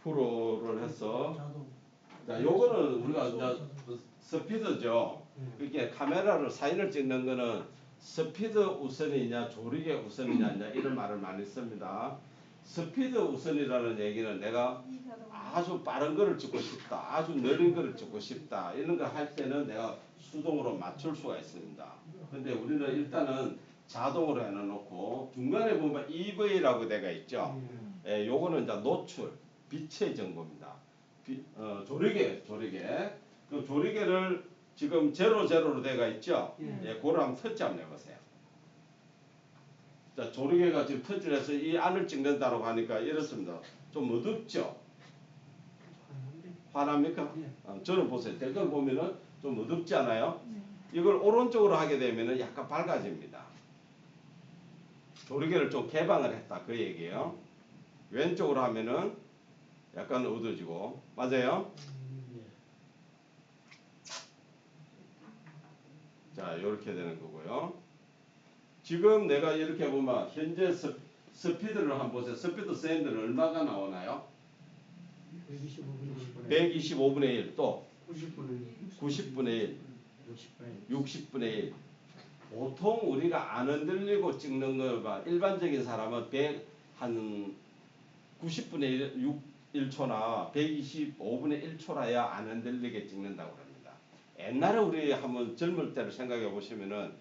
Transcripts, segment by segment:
프로를 해서 자 요거는 우리가 이제 스피드죠. 이렇게 카메라로 사진을 찍는 거는 스피드 우선이냐 조리개 우선이냐 이제 이런 말을 많이 씁니다. 스피드 우선이라는 얘기는 내가 아주 빠른 거를 찍고 싶다, 아주 느린 거를 찍고 싶다 이런 거 할 때는 내가 수동으로 맞출 수가 있습니다. 근데 우리는 일단은 자동으로 해놓고 중간에 보면 EV라고 되어 있죠. 예, 요거는 이제 노출, 빛의 정보입니다. 조리개. 그 조리개를 지금 0, 0로 되어 있죠. 예, 그걸 한번 터치 한번 해보세요. 자, 조리개가 지금 터치를 해서 이 안을 찍는다고 하니까 이렇습니다. 좀 어둡죠? 화납니까? 저는 보세요. 댓글 보면은 좀 어둡지 않아요? 이걸 오른쪽으로 하게 되면은 약간 밝아집니다. 조리개를 좀 개방을 했다. 그 얘기예요. 왼쪽으로 하면은 약간 어두워지고. 맞아요? 자, 이렇게 되는 거고요. 지금 내가 이렇게 보면 현재 스피드를 한번 보세요. 스피드 샌드는 얼마가 나오나요? 125분의 1. 또 90분의 1. 60분의 1. 보통 우리가 안 흔들리고 찍는 거가 일반적인 사람은 한 90분의 1초나 125분의 1초라야 안 흔들리게 찍는다고 합니다. 옛날에 우리 한번 젊을 때를 생각해 보시면은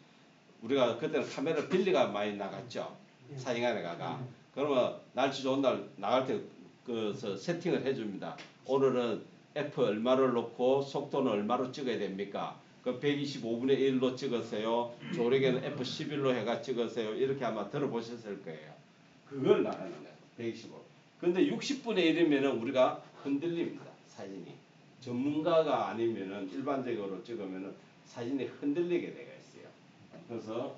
우리가 그때는 카메라 빌리가 많이 나갔죠. 사진관에 가가. 그러면 날씨 좋은 날 나갈 때 그 세팅을 해줍니다. 오늘은 F 얼마를 놓고 속도는 얼마로 찍어야 됩니까? 그 125분의 1로 찍으세요. 조리개는 F11로 해가 찍으세요. 이렇게 아마 들어보셨을 거예요. 그걸 말하는 거예요. 125. 근데 60분의 1이면은 우리가 흔들립니다. 사진이. 전문가가 아니면은 일반적으로 찍으면은 사진이 흔들리게 되어 있어요. 그래서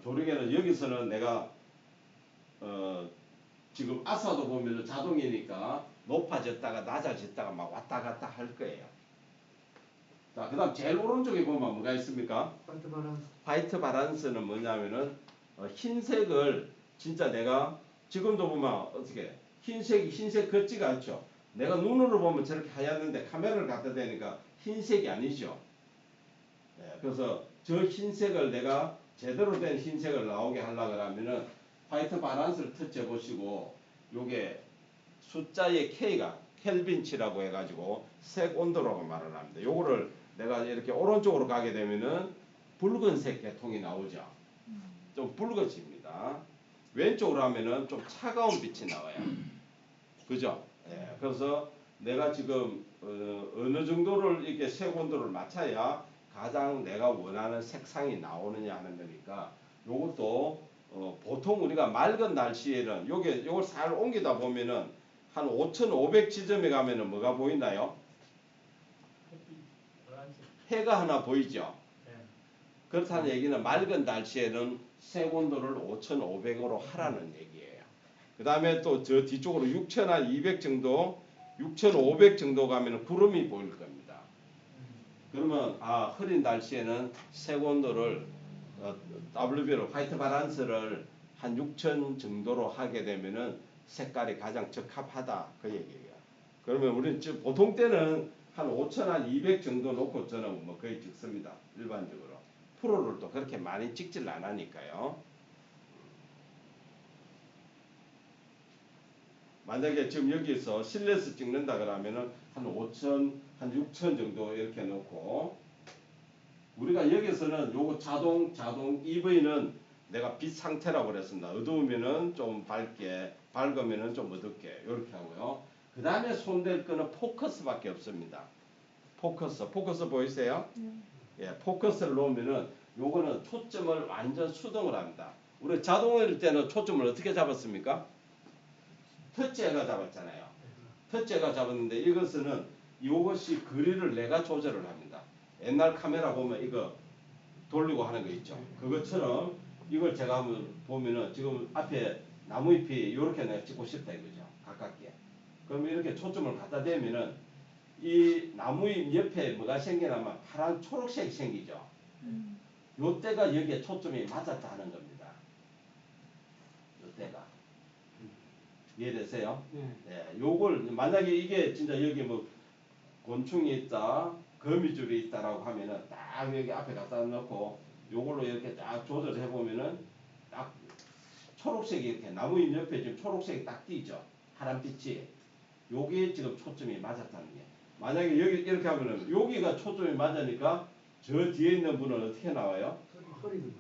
조리개는 여기서는 내가 지금 아사도 보면은 자동이니까 높아졌다가 낮아졌다가 막 왔다 갔다 할 거예요. 자, 그 다음 제일 오른쪽에 보면 뭐가 있습니까? 화이트 바란스는 뭐냐면은 흰색을 진짜 내가 지금도 보면 어떻게 흰색 같지가 않죠. 내가 눈으로 보면 저렇게 하얗는데 카메라를 갖다 대니까 흰색이 아니죠. 네, 그래서 저 흰색을 내가 제대로 된 흰색을 나오게 하려고 하면은 화이트 바란스를 터치해 보시고 요게 숫자의 K가 켈빈치라고 해가지고 색 온도라고 말을 합니다. 요거를 내가 이렇게 오른쪽으로 가게 되면은 붉은색 계통이 나오죠. 좀 붉어집니다. 왼쪽으로 하면은 좀 차가운 빛이 나와요. 그죠? 예, 그래서 내가 지금 어느 정도를 이렇게 색 온도를 맞춰야 가장 내가 원하는 색상이 나오느냐 하는 거니까 요것도 보통 우리가 맑은 날씨에는 요걸 살 옮기다 보면은 한 5,500 지점에 가면은 뭐가 보이나요? 해가 하나 보이죠? 그렇다는 얘기는 맑은 날씨에는 색 온도를 5,500으로 하라는 얘기예요. 그 다음에 또 저 뒤쪽으로 6,200 정도, 6,500 정도 가면 구름이 보일 겁니다. 그러면 흐린 날씨에는 색 온도를 WB로 화이트 바란스를 한 6,000 정도로 하게 되면은 색깔이 가장 적합하다 그 얘기예요. 그러면 우리는 보통 때는 한 5,200 정도 놓고 저는 뭐 거의 찍습니다. 일반적으로. 프로를 또 그렇게 많이 찍질 않으니까요. 만약에 지금 여기서 실내에서 찍는다 그러면은 한 5,000, 한 6,000 정도 이렇게 놓고 우리가 여기서는 요거 자동 EV는 내가 빛 상태라고 그랬습니다. 어두우면은 좀 밝게, 밝으면은 좀 어둡게 이렇게 하고요. 그 다음에 손댈 거는 포커스밖에 없습니다. 포커스 보이세요? 예, 포커스를 놓으면은 요거는 초점을 완전 수동을 합니다. 우리 자동일 때는 초점을 어떻게 잡았습니까? 터치해가 잡았잖아요. 터치해가 잡았는데 이것은 이것이 거리를 내가 조절을 합니다. 옛날 카메라 보면 이거 돌리고 하는 거 있죠. 그것처럼 이걸 제가 한번 보면은 지금 앞에 나무잎이 이렇게 내가 찍고 싶다 이거죠. 가깝게. 그럼 이렇게 초점을 갖다 대면은 이 나무잎 옆에 뭐가 생기냐면 파란 초록색이 생기죠. 요때가 여기에 초점이 맞았다는 겁니다. 요때가. 이해되세요? 네. 예, 요걸 만약에 이게 진짜 여기 뭐 곤충이 있다, 거미줄이 있다라고 하면은 딱 여기 앞에 갖다 놓고 요걸로 이렇게 딱 조절해 보면은 딱 초록색이 이렇게 나무 잎 옆에 지금 초록색이 딱 띄죠. 파란빛이. 요게 지금 초점이 맞았다는 게. 만약에 여기 이렇게 하면은 여기가 초점이 맞으니까 저 뒤에 있는 분은 어떻게 나와요?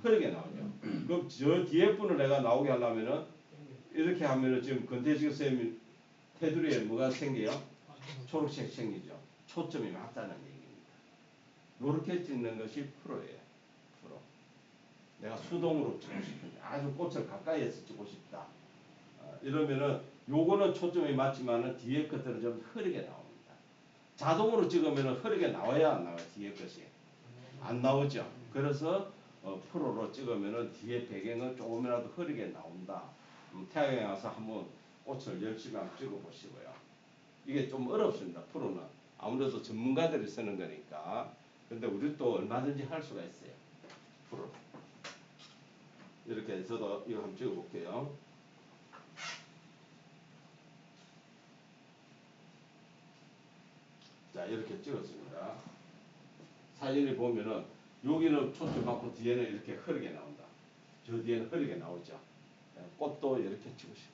흐리게 나오죠. 그럼 저 뒤에 분을 내가 나오게 하려면은 이렇게 하면은 지금 권태식 선생님 테두리에 뭐가 생겨요? 초록색 생기죠. 초점이 맞다는 얘기입니다. 이렇게 찍는 것이 프로예요. 프로. 내가 수동으로 찍고 싶은데 아주 꽃을 가까이에서 찍고 싶다. 이러면은 요거는 초점이 맞지만은 뒤에 것들은 좀 흐리게 나옵니다. 자동으로 찍으면은 흐리게 나와야 안 나와요. 뒤에 것이 안 나오죠. 그래서 프로로 찍으면은 뒤에 배경은 조금이라도 흐리게 나온다. 태양에 와서 한번 꽃을 열심히 한번 찍어 보시고요. 이게 좀 어렵습니다. 프로는 아무래도 전문가들이 쓰는 거니까. 근데 우리 또 얼마든지 할 수가 있어요. 프로. 이렇게 저도 이거 한번 찍어 볼게요. 자, 이렇게 찍었습니다. 사진을 보면은 여기는 초점 맞고 뒤에는 이렇게 흐르게 나온다. 저 뒤에는 흐르게 나오죠. 꽃도 이렇게 찍으시고.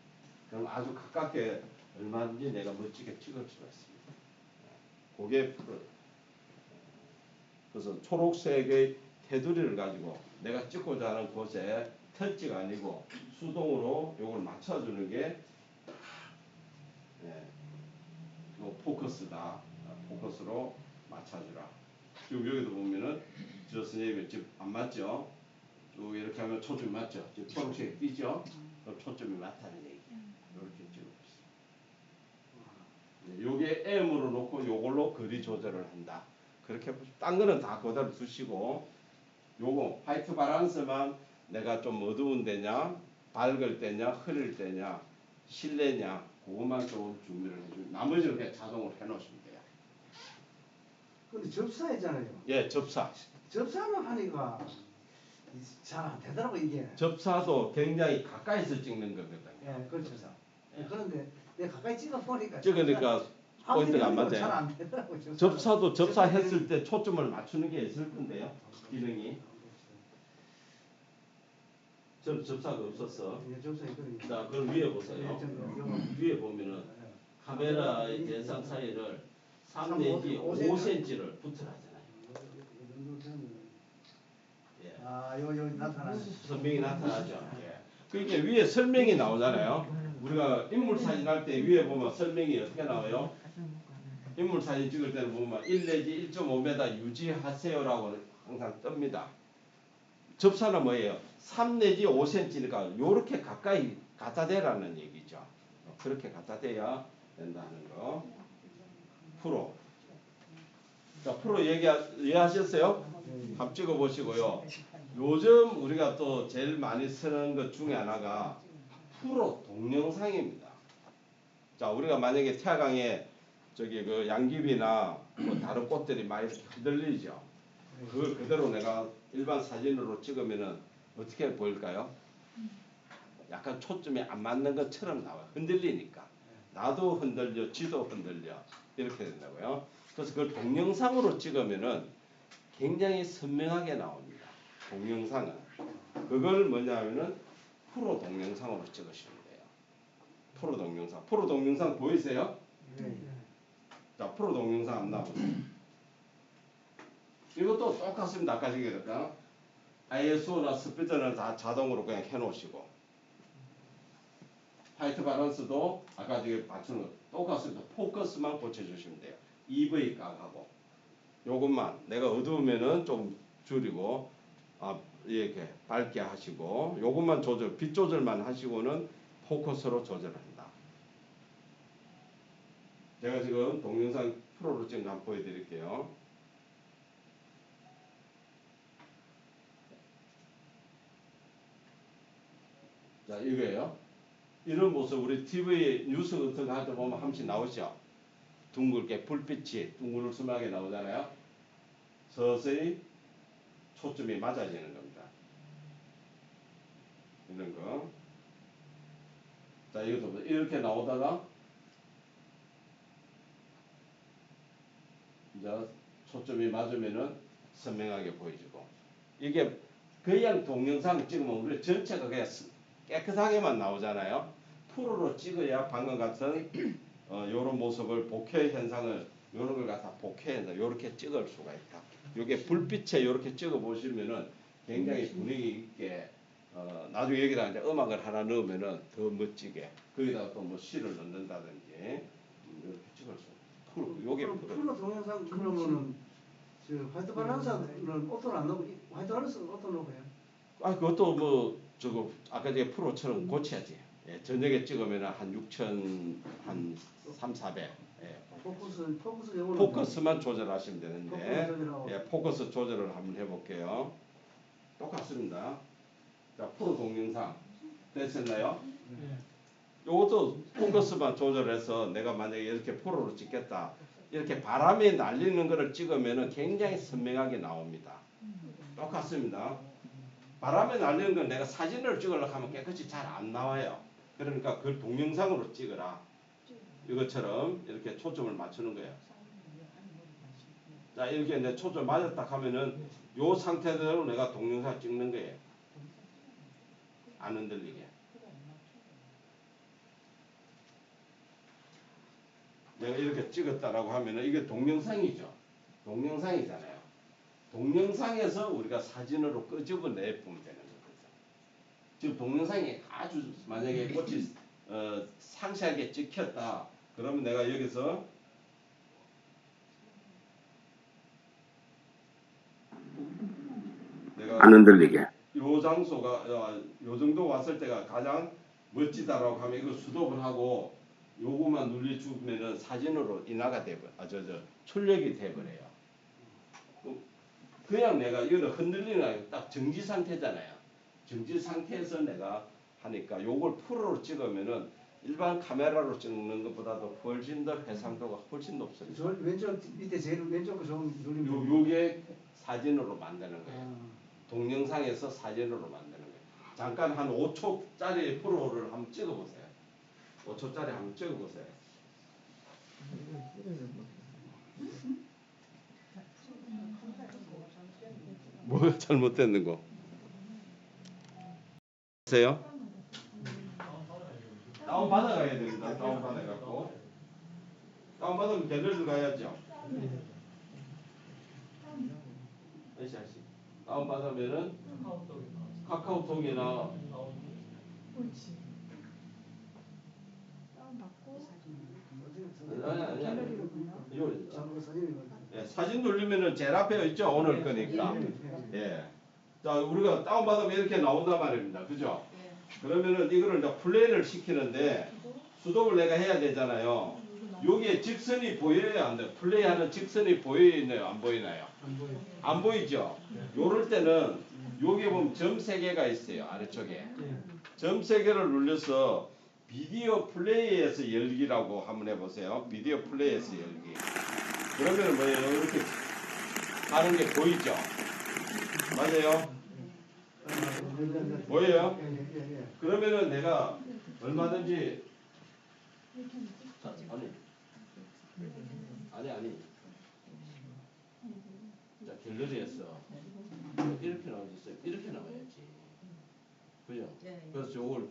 그럼 아주 가깝게 얼마든지 내가 멋지게 찍을 수가 있습니다. 그게 프로. 그래서 초록색의 테두리를 가지고 내가 찍고자 하는 곳에 터치가 아니고 수동으로 이걸 맞춰주는 게 포커스다. 포커스로 맞춰주라. 지금 여기도 보면은 저 선생님이 지금 안 맞죠? 쭉 이렇게 하면 초점이 맞죠? 지금 초록색이 띄죠? 그럼 초점이 맞다는 얘기예요. 이렇게 찍어보세요. 요게 M으로 놓고 요걸로 거리 조절을 한다. 그렇게 보시면 딴 거는 다 그대로 두시고 요거 화이트 바란스만 내가 좀 어두운 데냐 밝을 때냐 흐릴 때냐 실내냐 그것만 좀 준비를 해주면 나머지는 그냥 자동으로 해놓으시면 돼요. 근데 접사했잖아요. 예, 접사. 접사를 하니까 잘 안 되더라고 이게. 접사도 굉장히 가까이서 찍는 거거든요. 예, 그렇죠. 예, 그런데 내가 가까이 찍어 보니까 찍으니까 포인트가 안 맞아요. 잘안 되더라고. 접사도 접사했을 때 초점을 맞추는 게 있을 건데요. 기능이. 접사가 없었어. 예, 접사 있거든요. 자, 그럼 위에 보세요. 위에 보면은 카메라의 대상 사이를 3 내지 5cm를 붙으라잖아요. 예. 아, 요 나타나네. 선명히 나타나죠. 예. 그러니까 위에 설명이 나오잖아요. 우리가 인물 사진 할 때 위에 보면 설명이 어떻게 나와요? 인물 사진 찍을 때는 보면 1 내지 1.5m 유지하세요라고 항상 뜹니다. 접사는 뭐예요? 3 내지 5cm니까 요렇게 가까이 갖다 대라는 얘기죠. 그렇게 갖다 대야 된다는 거. 프로. 자, 프로 이해하셨어요? 한번 찍어 보시고요. 요즘 우리가 또 제일 많이 쓰는 것 중에 하나가 프로 동영상입니다. 자, 우리가 만약에 태화강에 저기 그 양귀비나 뭐 다른 꽃들이 많이 이렇게 흔들리죠. 그걸 그대로 내가 일반 사진으로 찍으면은 어떻게 보일까요? 약간 초점이 안 맞는 것처럼 나와요. 흔들리니까. 나도 흔들려, 지도 흔들려. 이렇게 된다고요. 그래서 그걸 동영상으로 찍으면은 굉장히 선명하게 나옵니다. 동영상은. 그걸 뭐냐면은 프로 동영상으로 찍으시면 돼요. 프로 동영상. 프로 동영상 보이세요? 네. 자, 프로 동영상 한번 나보세요. 이것도 똑같습니다. 아까 얘기했던 ISO나 스피드는 다 자동으로 그냥 해놓으시고 화이트 바란스도 아까 저기 맞추는 거 똑같습니다. 포커스만 고쳐주시면 돼요. EV 값하고 요것만 내가 어두우면은 좀 줄이고 이렇게 밝게 하시고 요것만 조절 빛 조절만 하시고는 포커스로 조절한다. 제가 지금 동영상 프로로 지금 한번 보여드릴게요. 자, 이거예요. 이런 모습 우리 TV 뉴스 같은 거 할 때 보면 한 번씩 나오죠. 둥글게 불빛이 둥글스름하게 나오잖아요. 서서히 초점이 맞아지는 겁니다. 이런 거. 자, 이것도 보세요. 이렇게 나오다가 이제 초점이 맞으면은 선명하게 보여지고, 이게 그냥 동영상 찍으면 우리 전체가 그냥 깨끗하게만 나오잖아요. 프로로 찍어야 방금 같은 요런 모습을 복회 현상을 요런 걸 갖다 복회해서 요렇게 찍을 수가 있다. 요게 불빛에 요렇게 찍어 보시면은 굉장히 분위기 있게 나중에 여기다 이제 음악을 하나 넣으면은 더 멋지게 거기다가 또 뭐 시를 넣는다든지 이렇게 찍을 수 있다. 프로 요게 그럼 프로. 프로 동영상 그러면은 저 화이트 바란스는 어떤 안 넣고 화이트 바란스는 어떤 넣어요? 아, 그것도 뭐 저거 아까 제가 프로처럼 고쳐야지. 예, 저녁에 찍으면 한 6천 한 3, 400. 예. 포커스 경우는 포커스만 조절하시면 포커스 되는데, 조절하고. 예, 포커스 조절을 한번 해볼게요. 똑같습니다. 자, 프로 동영상 됐었나요? 네. 요것도 포커스만 조절해서 내가 만약에 이렇게 프로로 찍겠다. 이렇게 바람이 날리는 거를 찍으면 굉장히 선명하게 나옵니다. 똑같습니다. 바람에 날리는 건 내가 사진을 찍으려고 하면 깨끗이 잘 안 나와요. 그러니까 그걸 동영상으로 찍어라. 이것처럼 이렇게 초점을 맞추는 거예요. 자, 이렇게 이제 초점 맞았다 하면은 요 상태대로 내가 동영상 찍는 거예요. 안 흔들리게. 내가 이렇게 찍었다라고 하면은 이게 동영상이죠. 동영상이잖아요. 동영상에서 우리가 사진으로 끄집어내 보면 되는 거거든요. 지금 동영상이 아주 만약에 꽃이 상세하게 찍혔다. 그러면 내가 여기서 내가 안 흔들리게. 요 장소가 요 정도 왔을 때가 가장 멋지다라고 하면 이거 스톱을 하고 요거만 눌러주면은 사진으로 인화가 돼버려. 출력이 돼버려요. 그냥 내가 이거는 흔들리는 게 아니고 딱 정지 상태잖아요. 정지 상태에서 내가 하니까 요걸 프로로 찍으면은 일반 카메라로 찍는 것보다도 훨씬 더 해상도가 훨씬 높습니다. 저 왼쪽 밑에 제일 왼쪽 좀 누르면 요게 사진으로 만드는 거예요. 아. 동영상에서 사진으로 만드는 거예요. 잠깐 한 5초짜리 프로를 한번 찍어보세요. 5초짜리 한번 찍어보세요. 뭐가 잘못됐는 거? 보세요. 다운 받아가야 됩니다. 다운 받아갖고 다운 받으면 갤러리로 가야죠. 아시. 다운 받으면은 카카오톡이나 아니. 이거 예, 사진 돌리면은 제일 앞에 있죠. 오늘 거니까. 예. 자, 우리가 다운 받으면 이렇게 나온단 말입니다. 그죠? 그러면은 이거를 이제 플레이를 시키는데 수동을 내가 해야 되잖아요. 여기에 직선이 보여야 안 돼요. 플레이하는 직선이 보이나요? 안 보이나요? 안 보여. 안 보이죠? 요럴 때는 여기 보면 점 3개가 있어요. 아래쪽에. 예. 점 3개를 눌러서 비디오 플레이에서 열기라고 한번 해보세요. 비디오 플레이에서 열기. 그러면 뭐예요? 이렇게 가는 게 보이죠? 맞아요? 뭐예요? 예. 그러면은 내가 얼마든지 아니 자, 갤러리에서 이렇게 나오겠어요. 이렇게 나와야지. 그죠? 그래서 저걸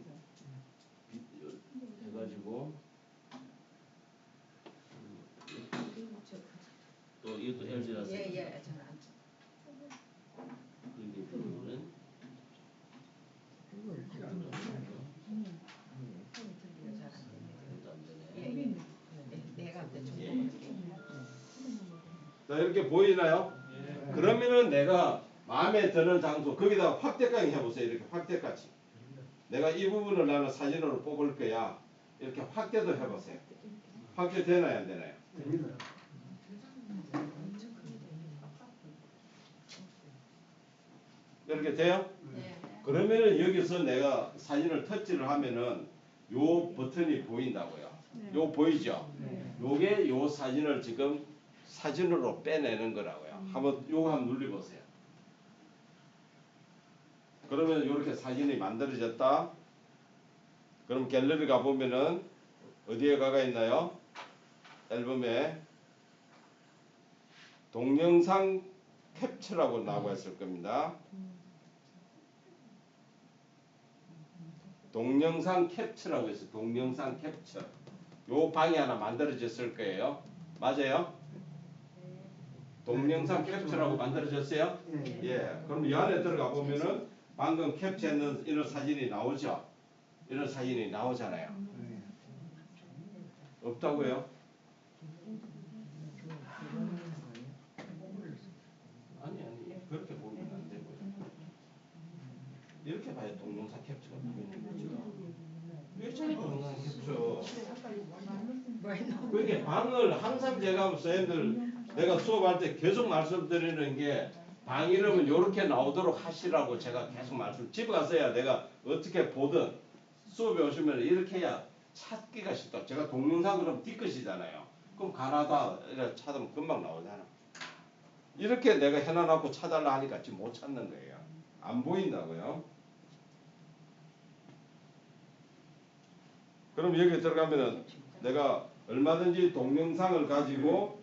해가지고 또 이것도 LG라서 예예 저는 안 쳐. 이게 보면은 예예. 내가 그때 좀 자, 이렇게 보이나요? 그러면은 내가 마음에 드는 장소 거기다 확대까지 해보세요. 이렇게 확대까지. 내가 이 부분을 나는 사진으로 뽑을 거야. 이렇게 확대도 해보세요. 확대 되나요, 안 되나요? 됩니다. 이렇게 돼요? 그러면은 여기서 내가 사진을 터치를 하면은 요 버튼이 보인다고요. 요 보이죠? 요게 요 사진을 지금 사진으로 빼내는 거라고요. 요거 한번 눌러보세요. 그러면 요렇게 사진이 만들어졌다. 그럼 갤러리 가보면은 어디에 가가 있나요? 앨범에 동영상 캡처라고 나와 있을 겁니다. 동영상 캡처라고 있어요. 동영상 캡처. 요 방이 하나 만들어졌을 거예요. 맞아요? 동영상 캡처라고 만들어졌어요? 예. 예. 그럼 이 안에 들어가 보면은 방금 캡처했는 이런 사진이 나오죠? 이런 사진이 나오잖아요. 예. 없다고요? 아니 그렇게 보면 안 되고요. 이렇게 봐야 동영상 캡처가 보이는 거죠. 이렇게 동영상 캡처. 그게 방을 항상 제가 선생님들 내가 수업할 때 계속 말씀드리는 게 방 이름은 이렇게 나오도록 하시라고 제가 계속 말씀. 집에 가서야 내가 어떻게 보든 수업에 오시면 이렇게 해야 찾기가 쉽다. 제가 동영상 그럼 뒤끝이잖아요. 그럼 가나다 이렇게 찾으면 금방 나오잖아. 이렇게 내가 해놔놓고 찾아라 하니까 지금 못 찾는 거예요. 안 보인다고요. 그럼 여기 들어가면은 내가 얼마든지 동영상을 가지고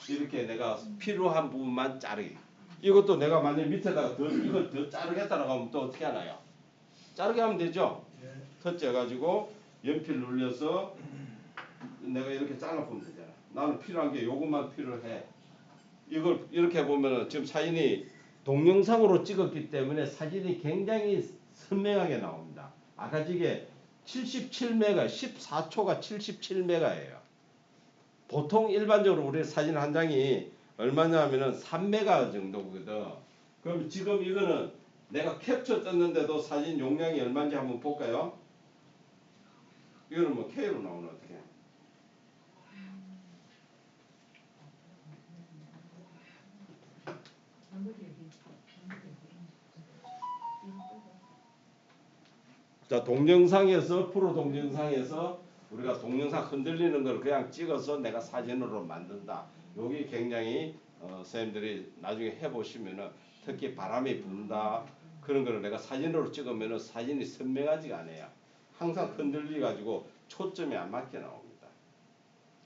이렇게 내가 필요한 부분만 자르기. 이것도 내가 만약 밑에다가 이걸 더 자르겠다라고 하면 또 어떻게 하나요? 자르게 하면 되죠. 터치 해가지고 연필 눌려서 내가 이렇게 잘라보면 되잖아. 나는 필요한 게 요것만 필요해. 이걸 이렇게 보면은 지금 사진이 동영상으로 찍었기 때문에 사진이 굉장히 선명하게 나옵니다. 아까 저게 77메가 14초가 77메가예요. 보통 일반적으로 우리 사진 한 장이 얼마냐면은 3메가 정도거든. 그럼 지금 이거는 내가 캡처 떴는데도 사진 용량이 얼마인지 한번 볼까요? 이거는 뭐 K로 나오나 어떻게? 자, 동영상에서 프로 동영상에서 우리가 동영상 흔들리는 걸 그냥 찍어서 내가 사진으로 만든다. 여기 굉장히 선생님들이 나중에 해보시면은 특히 바람이 분다 그런 거를 내가 사진으로 찍으면은 사진이 선명하지가 않아요. 항상 흔들리 가지고 초점이 안 맞게 나옵니다.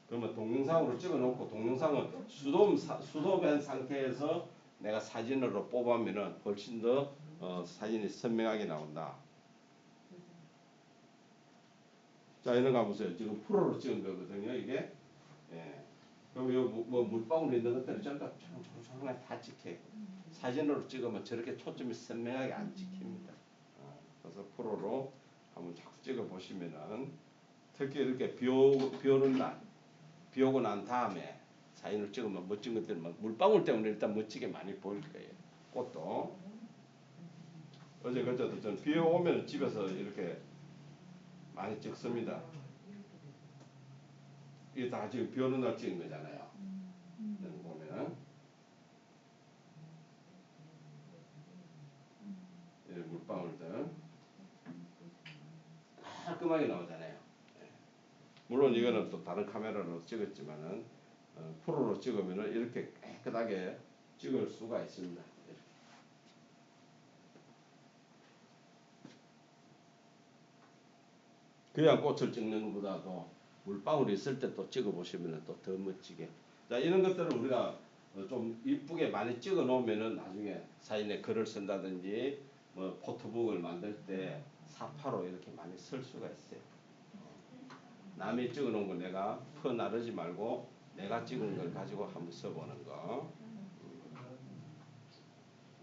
그러면 동영상으로 찍어놓고 동영상은 수도된 상태에서 내가 사진으로 뽑으면은 훨씬 더 사진이 선명하게 나온다. 자, 이런 거 보세요. 지금 프로로 찍은 거거든요, 이게. 예. 그럼 뭐 물방울 있는 것들이 전부 초롱초롱 다 찍혀요. 사진으로 찍으면 저렇게 초점이 선명하게 안 찍힙니다. 그래서 프로로 한번 자꾸 찍어 보시면은 특히 이렇게 비 오는 날, 비 오고 난 다음에 사진을 찍으면 멋진 것들이 막 물방울 때문에 일단 멋지게 많이 보일 거예요. 꽃도. 어제 그저도 전 비 오면 집에서 이렇게 많이 찍습니다. 이게 다 지금 비 오는 날 찍은 거잖아요. 여기 보면은 이 물방울들 깔끔하게 나오잖아요. 물론 이거는 또 다른 카메라로 찍었지만은 프로로 찍으면은 이렇게 깨끗하게 찍을 수가 있습니다. 그냥 꽃을 찍는 것보다도 물방울이 있을 때 또 찍어 보시면 또 더 멋지게. 자, 이런 것들을 우리가 좀 이쁘게 많이 찍어 놓으면은 나중에 사진에 글을 쓴다든지 뭐 포토북을 만들 때 사파로 이렇게 많이 쓸 수가 있어요. 남이 찍어 놓은 거 내가 퍼나르지 말고 내가 찍은 걸 가지고 한번 써보는 거.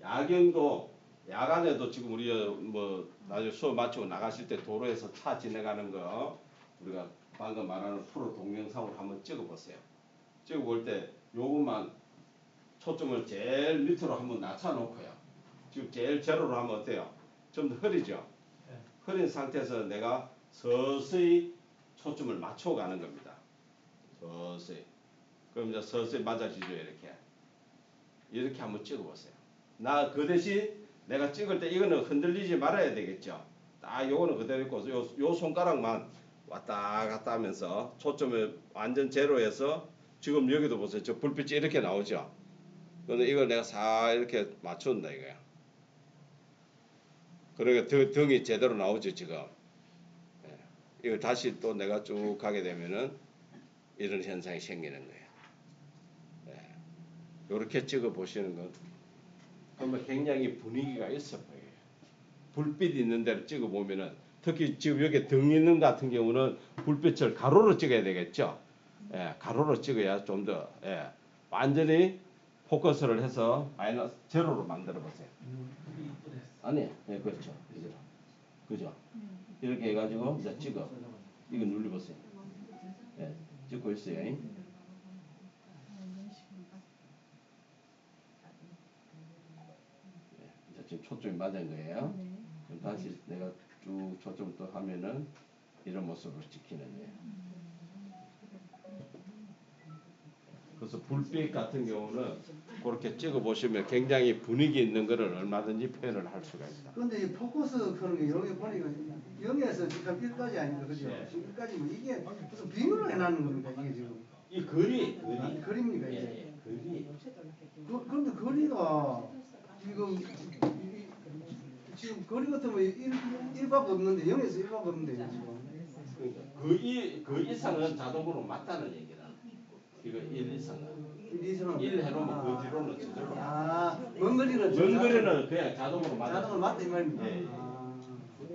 야경도 야간에도 지금 우리 뭐 나중에 수업 마치고 나가실 때 도로에서 차 지나가는 거 우리가 방금 말하는 프로 동영상으로 한번 찍어보세요. 찍어볼 때 요것만 초점을 제일 밑으로 한번 낮춰놓고요. 지금 제일 제로로 하면 어때요? 좀 더 흐리죠? 네. 흐린 상태에서 내가 서서히 초점을 맞춰가는 겁니다. 서서히. 그럼 이제 서서히 맞아지죠, 이렇게. 이렇게 한번 찍어보세요. 나 그 대신 내가 찍을 때 이거는 흔들리지 말아야 되겠죠. 딱 요거는 그대로 있고 요 손가락만 왔다 갔다 하면서 초점을 완전 제로해서 지금 여기도 보세요. 저 불빛이 이렇게 나오죠. 근데 이걸 내가 싹 이렇게 맞춘다 이거야. 그러니까 등이 제대로 나오죠 지금. 예. 이거 다시 또 내가 쭉 가게 되면은 이런 현상이 생기는 거예요. 이렇게 찍어 보시는 건 그러면 굉장히 분위기가 있어 보여요. 불빛 있는 데를 찍어 보면은 특히 지금 여기 등 있는 같은 경우는 불빛을 가로로 찍어야 되겠죠. 가로로 찍어야 좀 더 완전히 포커스를 해서 마이너스 제로로 만들어 보세요. 아니, 그렇죠. 그죠? 이렇게 해가지고 이제 찍어. 이거 눌러보세요. 찍고 있어요. 지금 초점이 맞은 거예요. 그럼 다시 내가 쭉 초점을 또 하면은 이런 모습으로 찍히는 거예요. 그래서 불빛 같은 경우는 그렇게 찍어 보시면 굉장히 분위기 있는 거를 얼마든지 표현을 할 수가 있다. 근데 이 포커스 그런 게 여기 보니까 0에서 지금 1까지 아닙니까? 그죠? 지금 1까지면 이게 무슨 비교를 해놨는 겁니까? 이게 지금. 이 글이 그림입니까? 이게. 글이 그런데 거리가 지금 거리 같으면 1박 없는데 0에서 1박 없는데 지금. 그러니까 그 이상은 자동으로 맞다는 얘기다. 이거 1 이상은 1 해놓으면 그 뒤로는 저절로. 먼 거리는 그냥 자동으로 맞아. 자동으로 맞다 이 말입니다. 예.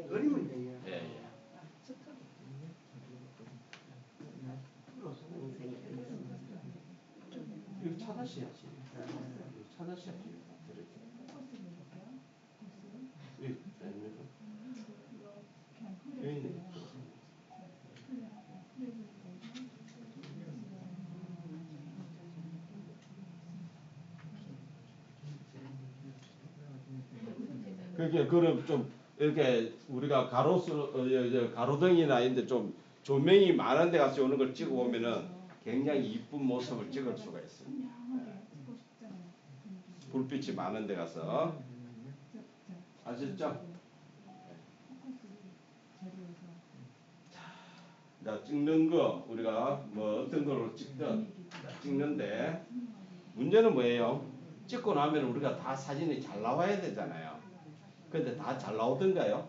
그림은 이게. 이거 찾으셔야지. 찾으셔야지. 그렇게 그럼 좀 이렇게 우리가 가로등이나 이런데 좀 조명이 많은 데 가서 오는 걸 찍어 보면은 굉장히 이쁜 모습을 찍을 수가 있습니다. 불빛이 많은 데 가서 아셨죠? 자, 찍는 거 우리가 뭐 어떤 걸로 찍는데 문제는 뭐예요? 찍고 나면 우리가 다 사진이 잘 나와야 되잖아요. 근데 다 잘 나오던가요?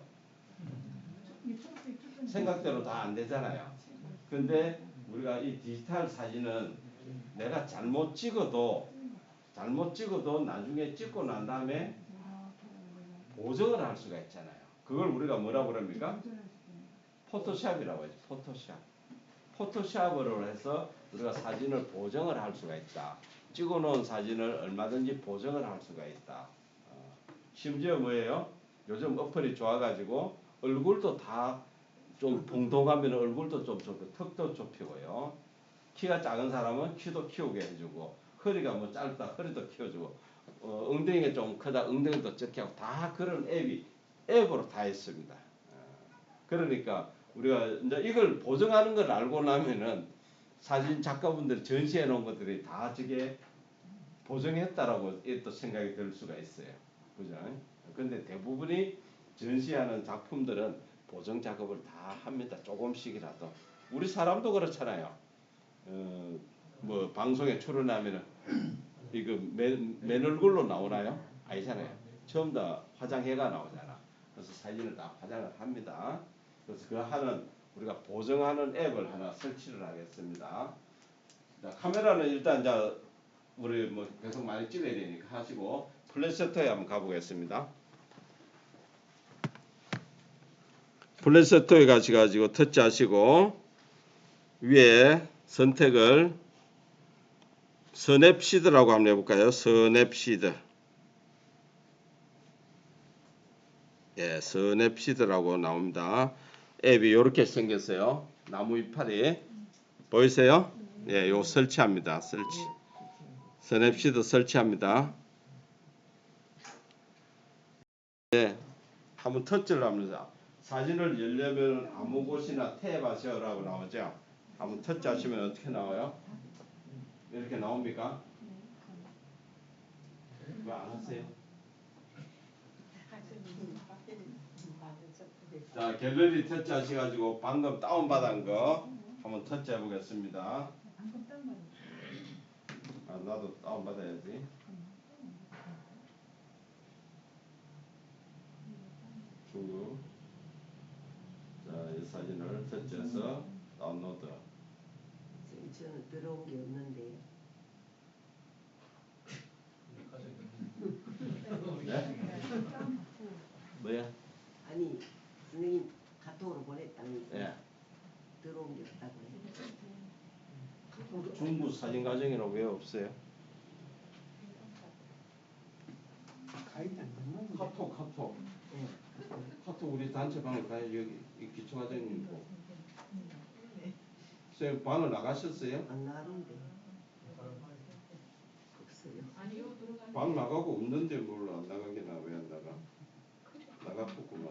생각대로 다 안 되잖아요. 근데 우리가 이 디지털 사진은 내가 잘못 찍어도 나중에 찍고 난 다음에 보정을 할 수가 있잖아요. 그걸 우리가 뭐라고 그럽니까? 포토샵이라고 하죠. 포토샵으로 해서 우리가 사진을 보정을 할 수가 있다. 찍어놓은 사진을 얼마든지 보정을 할 수가 있다. 심지어 뭐예요? 요즘 어플이 좋아가지고 얼굴도 다 좀 동동하면 얼굴도 좀 좁고 턱도 좁히고요. 키가 작은 사람은 키도 키우게 해주고 허리가 뭐 짧다 허리도 키워주고 엉덩이가 좀 크다 엉덩이도 적게 하고 다 그런 앱으로 다 있습니다. 그러니까 우리가 이제 이걸 보정하는 걸 알고 나면은 사진 작가분들이 전시해 놓은 것들이 다 저게 보정했다라고 또 생각이 들 수가 있어요. 그죠? 근데 대부분이 전시하는 작품들은 보정 작업을 다 합니다. 조금씩이라도. 우리 사람도 그렇잖아요. 뭐 방송에 출연하면은 이거 맨 얼굴로 나오나요? 아니잖아요. 처음 다 화장해가 나오잖아. 그래서 사진을 다 화장을 합니다. 그래서 그 하는 우리가 보정하는 앱을 하나 설치를 하겠습니다. 자, 카메라는 일단 이제 우리 뭐 계속 많이 찍어야 되니까 하시고 플랫셔터에 한번 가보겠습니다. 플랫셔터에 가셔가지고 터치하시고 위에 선택을 스냅시드라고 한번 해볼까요? 스냅시드. 스냅시드라고 나옵니다. 앱이 이렇게 생겼어요. 나무 이파리 보이세요? 요 설치합니다. 스냅시드 설치합니다. 한번 터치를 합니다. 사진을 열려면 아무 곳이나 탭하셔라고 나오죠. 한번 터치하시면 어떻게 나와요? 이렇게 나옵니까? 왜 안 하세요? 자, 갤러리 터치하셔가지고 방금 다운받은 거 한번 터치해 보겠습니다. 나도 다운받아야지. 자, 이 사진을 터치해서 다운로드. 저는 들어온 게 없는데. 네? 뭐야? 아니 선생님 카톡으로 보냈다면서 예. 들어온 게 없다고 해요. 중부 사진 과정이라고 왜 없어요? 가입이 안 됐나? 카톡. 예. 카톡 우리 단체방에 가야 여기 이 기초과정이고. 선생님 방을 나가셨어요? 안 나가는데 없어요. 방 나가고 없는데 뭘 안 나가기나 왜 안 나가? 나갔구만.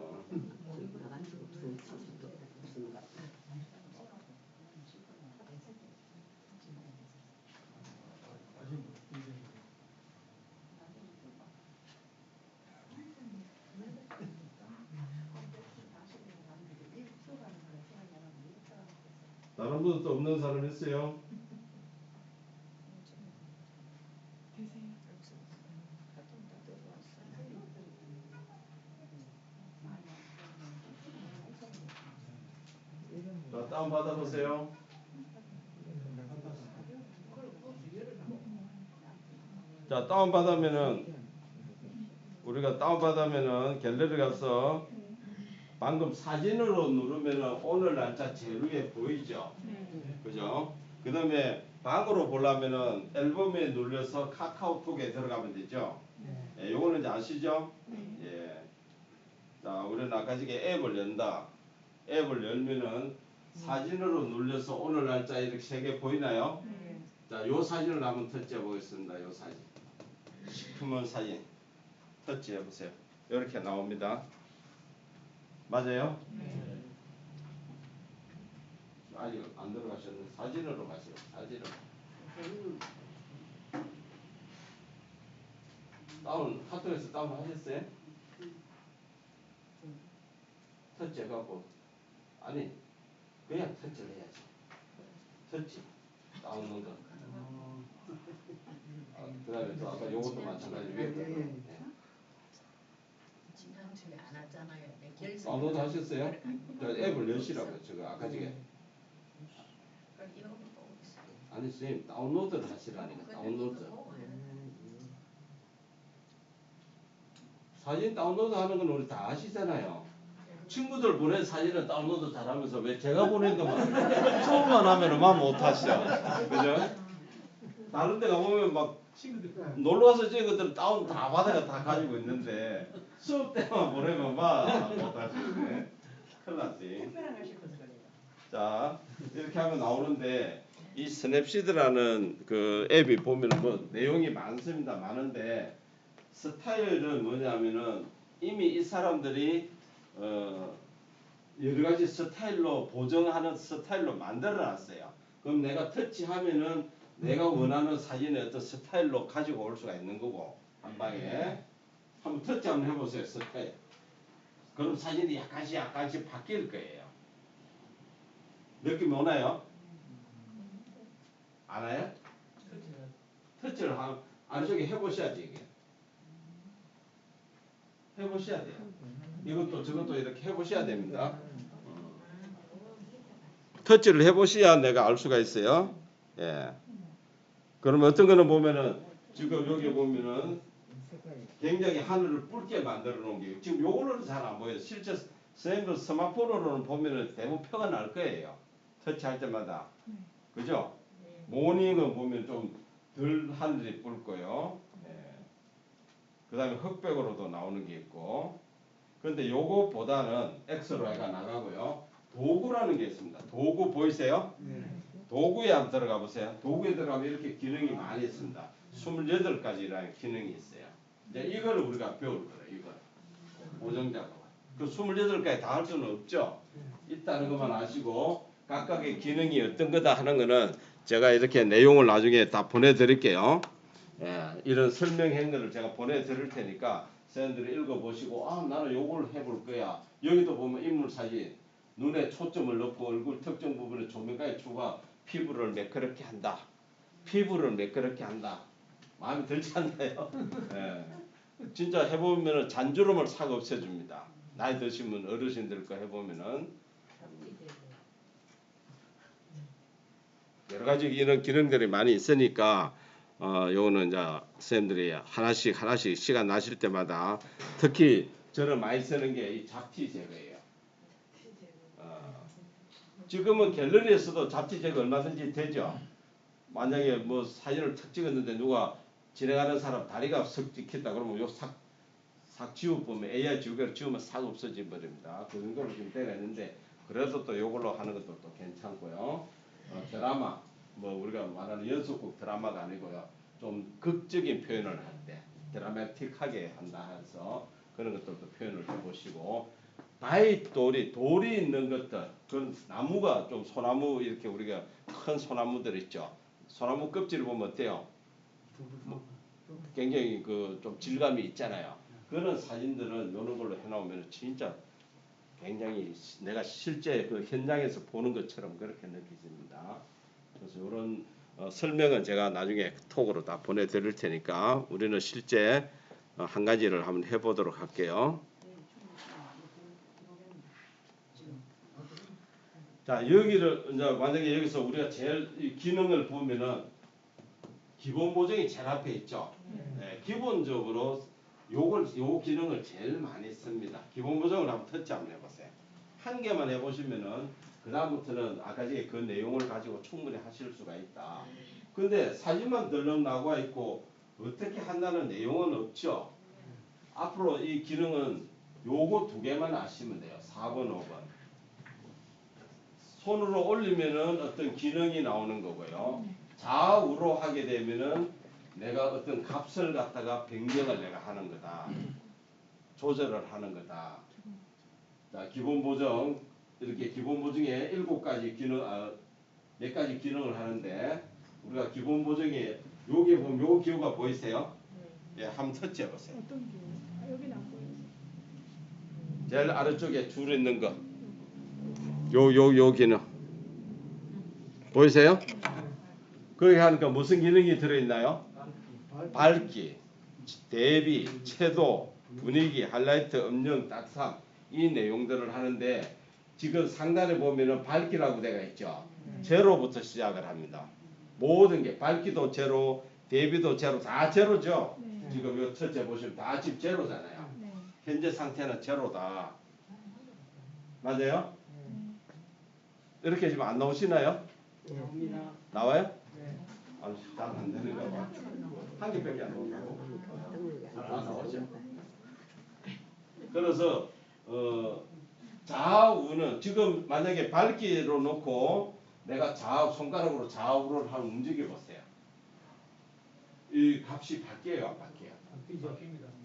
나간 적 없어요. 사실도 없는 것 같아요. 다른 분도 또 없는 사람 있어요? 자, 다운 받아보세요. 자, 다운 받으면은 우리가 다운 받으면은 갤러리 가서 방금 사진으로 누르면은 오늘 날짜 제일 위에 보이죠? 그죠? 그 다음에 방으로 보려면은 앨범에 눌러서 카카오톡에 들어가면 되죠? 예, 요거는 이제 아시죠? 예. 자, 우리는 아까 전에 앱을 연다. 앱을 열면은 사진으로 눌려서 오늘 날짜 이렇게 세 개 보이나요? 자, 요 사진을 한번 터치해 보겠습니다. 요 사진. 시커먼 사진. 터치해 보세요. 이렇게 나옵니다. 맞아요? 아직 안 들어가셨는데 사진으로 가세요. 사진으로. 다운 카톡에서 다운 하셨어요? 터치해갖고 아니 그냥 터치를 해야지. 터치 다운로드. 그다음에 또 아까 요것도 마찬가지 위에 들어가. 지난주에 안 왔잖아요. 내 결석. 다운로드 하셨어요? 저 앱을 여시라고요. 저거 아까 저게 그럼 이거 보고 있어요. 아니 선생님 다운로드를 하시라니까. 다운로드. 사진 다운로드 하는 건 우리 다 아시잖아요. 친구들 보낸 사진은 다운로드 잘하면서 왜 제가 보낸 것만 수업만 하면은 막 못하시죠. 그죠? 다른 데 가보면 막 놀러와서 찍은 다운 다 받아가 다 가지고 있는데 수업 때만 보내면 막 못하시네. 큰일 났지. 자 이렇게 하면 나오는데 이 스냅시드라는 그 앱이 보면은 뭐 내용이 많습니다. 많은데 스타일은 뭐냐면은 이미 이 사람들이 여러 가지 스타일로 보정하는 스타일로 만들어 놨어요. 그럼 내가 터치하면은 내가 원하는 사진의 어떤 스타일로 가지고 올 수가 있는 거고 한 방에 한번 터치 한번 해보세요. 스타일. 그럼 사진이 약간씩 바뀔 거예요. 느낌 오나요? 안 와요? 터치를 안쪽에 해보셔야지 이게. 해보셔야 돼요. 이것도 저것도 이렇게 해보셔야 됩니다. 터치를 해보셔야 내가 알 수가 있어요. 예. 그러면 어떤 거는 보면은 지금 여기 보면은 굉장히 하늘을 붉게 만들어 놓은 게 지금 요거는 잘 안 보여요. 실제 선생님들 스마트폰으로는 보면은 대부분 표가 날 거예요. 터치할 때마다. 그죠? 모닝은 보면 좀 덜 하늘이 붉고요. 예. 그 다음에 흑백으로도 나오는 게 있고. 그런데 요거보다는 X로가 나가고요. 도구라는 게 있습니다. 도구 보이세요? 도구에 한번 들어가 보세요. 도구에 들어가면 이렇게 기능이 많이 있습니다. 28가지라는 기능이 있어요. 이제 이거를 우리가 배울 거예요. 이거. 보정작업. 그 28가지 다 할 수는 없죠. 있다는 것만 아시고 각각의 기능이 어떤 거다 하는 거는 제가 이렇게 내용을 나중에 다 보내드릴게요. 예, 이런 설명한 거를 제가 보내드릴 테니까 선생님들이 읽어보시고 아 나는 요걸 해볼 거야. 여기도 보면 인물 사진 눈에 초점을 넣고 얼굴 특정 부분에 조명까지 추가 피부를 매끄럽게 한다. 피부를 매끄럽게 한다. 마음에 들지 않나요? 예. 진짜 해보면 잔주름을 싹 없애줍니다. 나이 드시면 어르신들 거 해보면은 여러 가지 이런 기능들이 많이 있으니까 요거는 이제 선생님들이 하나씩 시간 나실 때마다 특히 저는 많이 쓰는 게 이 잡티 제거예요. 지금은 갤러리에서도 잡티 제거 얼마든지 되죠. 만약에 뭐 사진을 탁 찍었는데 누가 지나가는 사람 다리가 석 찍혔다 그러면 요 싹 지워보면 AI 지우개로 지우면 싹 없어져 버립니다. 그 정도로 지금 되어 있는데 그래도 또 요걸로 하는 것도 또 괜찮고요. 드라마 뭐 우리가 말하는 연속극 드라마가 아니고요. 좀 극적인 표현을 할 때 드라마틱하게 한다 해서 그런 것들도 표현을 해보시고 돌이 있는 것들 그런 나무가 좀 소나무 이렇게 우리가 큰 소나무들 있죠. 소나무 껍질을 보면 어때요? 굉장히 그 좀 질감이 있잖아요. 그런 사진들은 이런 걸로 해놓으면 진짜 굉장히 내가 실제 그 현장에서 보는 것처럼 그렇게 느껴집니다. 그래서 이런 설명은 제가 나중에 톡으로 다 보내드릴 테니까 우리는 실제 한 가지를 한번 해보도록 할게요. 자 여기를 이제 만약에 여기서 우리가 제일 이 기능을 보면은 기본 보정이 제일 앞에 있죠. 네, 기본적으로 요 기능을 제일 많이 씁니다. 기본 보정을 한번 터치 한번 해보세요. 한 개만 해보시면은 그 다음부터는 아까 그 내용을 가지고 충분히 하실 수가 있다. 근데 사진만 덜렁 나와 있고 어떻게 한다는 내용은 없죠. 앞으로 이 기능은 요거 두 개만 아시면 돼요. 4번, 5번. 손으로 올리면은 어떤 기능이 나오는 거고요. 좌우로 하게 되면은 내가 어떤 값을 갖다가 변경을 내가 하는 거다. 조절을 하는 거다. 자, 기본 보정 이렇게 기본 보정에 7가지 기능 몇 가지 기능을 하는데 우리가 기본 보정에 여기 보면 요 기호가 보이세요? 예, 한번 터치해 보세요. 어떤 기호? 여기는 안 보여요. 제일 아래쪽에 줄 있는 거. 요 기능. 보이세요? 그렇게 하니까 무슨 기능이 들어있나요? 밝기, 대비, 채도, 분위기, 하이라이트, 음영, 딱삼 이 내용들을 하는데 지금 상단에 보면은 밝기라고 되어 있죠. 제로부터 시작을 합니다. 모든 게 밝기도 제로, 대비도 제로, 다 제로죠. 네. 지금 요 첫째 보시면 다 지금 제로잖아요. 네. 현재 상태는 제로다. 맞아요? 이렇게 지금 안 나오시나요? 나와요? 아니 잘 안 되는가 봐. 한 개밖에 안 나온다고? 안 나오죠. 그래서 좌우는 지금 만약에 밝기로 놓고 내가 손가락으로 좌우를 한번 움직여 보세요. 이 값이 바뀌어요, 안 바뀌어요?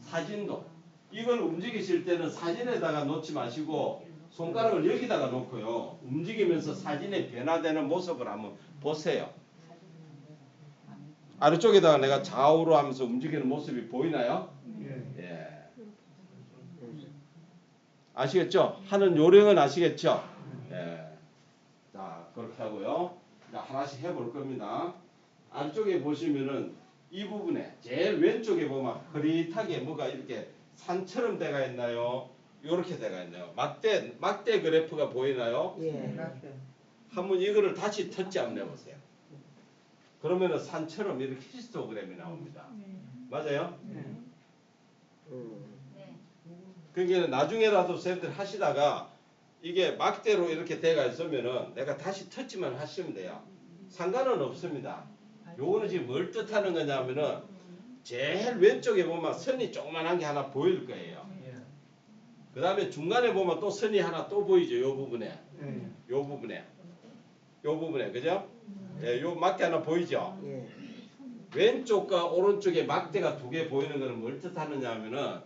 사진도 이걸 움직이실 때는 사진에다가 놓지 마시고 손가락을 여기다가 놓고요. 움직이면서 사진에 변화되는 모습을 한번 보세요. 아래쪽에다가 내가 좌우로 하면서 움직이는 모습이 보이나요? 예. 아시겠죠? 하는 요령은 아시겠죠? 예. 자, 그렇게 하고요. 자, 하나씩 해볼 겁니다. 아래쪽에 보시면은 이 부분에 제일 왼쪽에 보면 흐릿하게 뭐가 이렇게 산처럼 돼가 있나요? 이렇게 돼가 있나요? 막대 그래프가 보이나요? 예. 한번 이거를 다시 터치 한번 해보세요. 그러면은 산처럼 이렇게 히스토그램이 나옵니다. 맞아요? 그러니까 나중에라도 쌤들 하시다가 이게 막대로 이렇게 돼가 있으면은 내가 다시 터치만 하시면 돼요. 상관은 없습니다. 요거는 지금 뭘 뜻하는 거냐면은 제일 왼쪽에 보면 선이 조그만한 게 하나 보일 거예요. 그 다음에 중간에 보면 또 선이 하나 또 보이죠. 요 부분에. 요 부분에. 그죠? 예, 요 막대 하나 보이죠? 예. 왼쪽과 오른쪽에 막대가 두 개 보이는 것은 뭘 뜻하느냐 하면은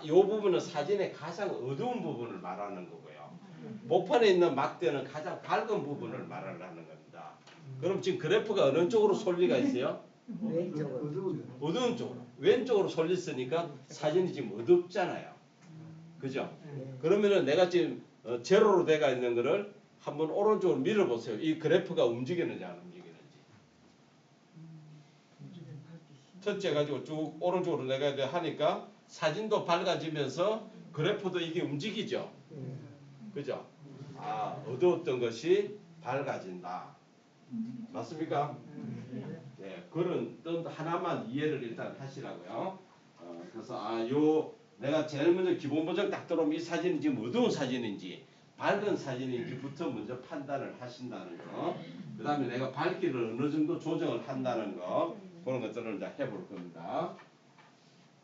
요 부분은 사진의 가장 어두운 부분을 말하는 거고요. 목판에 있는 막대는 가장 밝은 부분을 말하는 겁니다. 그럼 지금 그래프가 어느 쪽으로 쏠리가 있어요? 왼쪽으로. 어두운 쪽으로. 왼쪽으로 쏠렸으니까 사진이 지금 어둡잖아요. 그죠? 그러면은 내가 지금 제로로 돼가 있는 거를 한번 오른쪽으로 밀어보세요. 이 그래프가 움직이는지 안 움직이는지. 첫째 가지고 쭉 오른쪽으로 내가 하니까 사진도 밝아지면서 그래프도 이게 움직이죠. 그죠? 아, 어두웠던 것이 밝아진다. 맞습니까? 네, 그런 뜻 하나만 이해를 일단 하시라고요. 그래서 내가 제일 먼저 기본 보정 딱 들어오면 이 사진이 지금 어두운 사진인지 밝은 사진인지부터 먼저 판단을 하신다는 거. 그 다음에 내가 밝기를 어느 정도 조정을 한다는 거. 그런 것들을 이제 해볼 겁니다.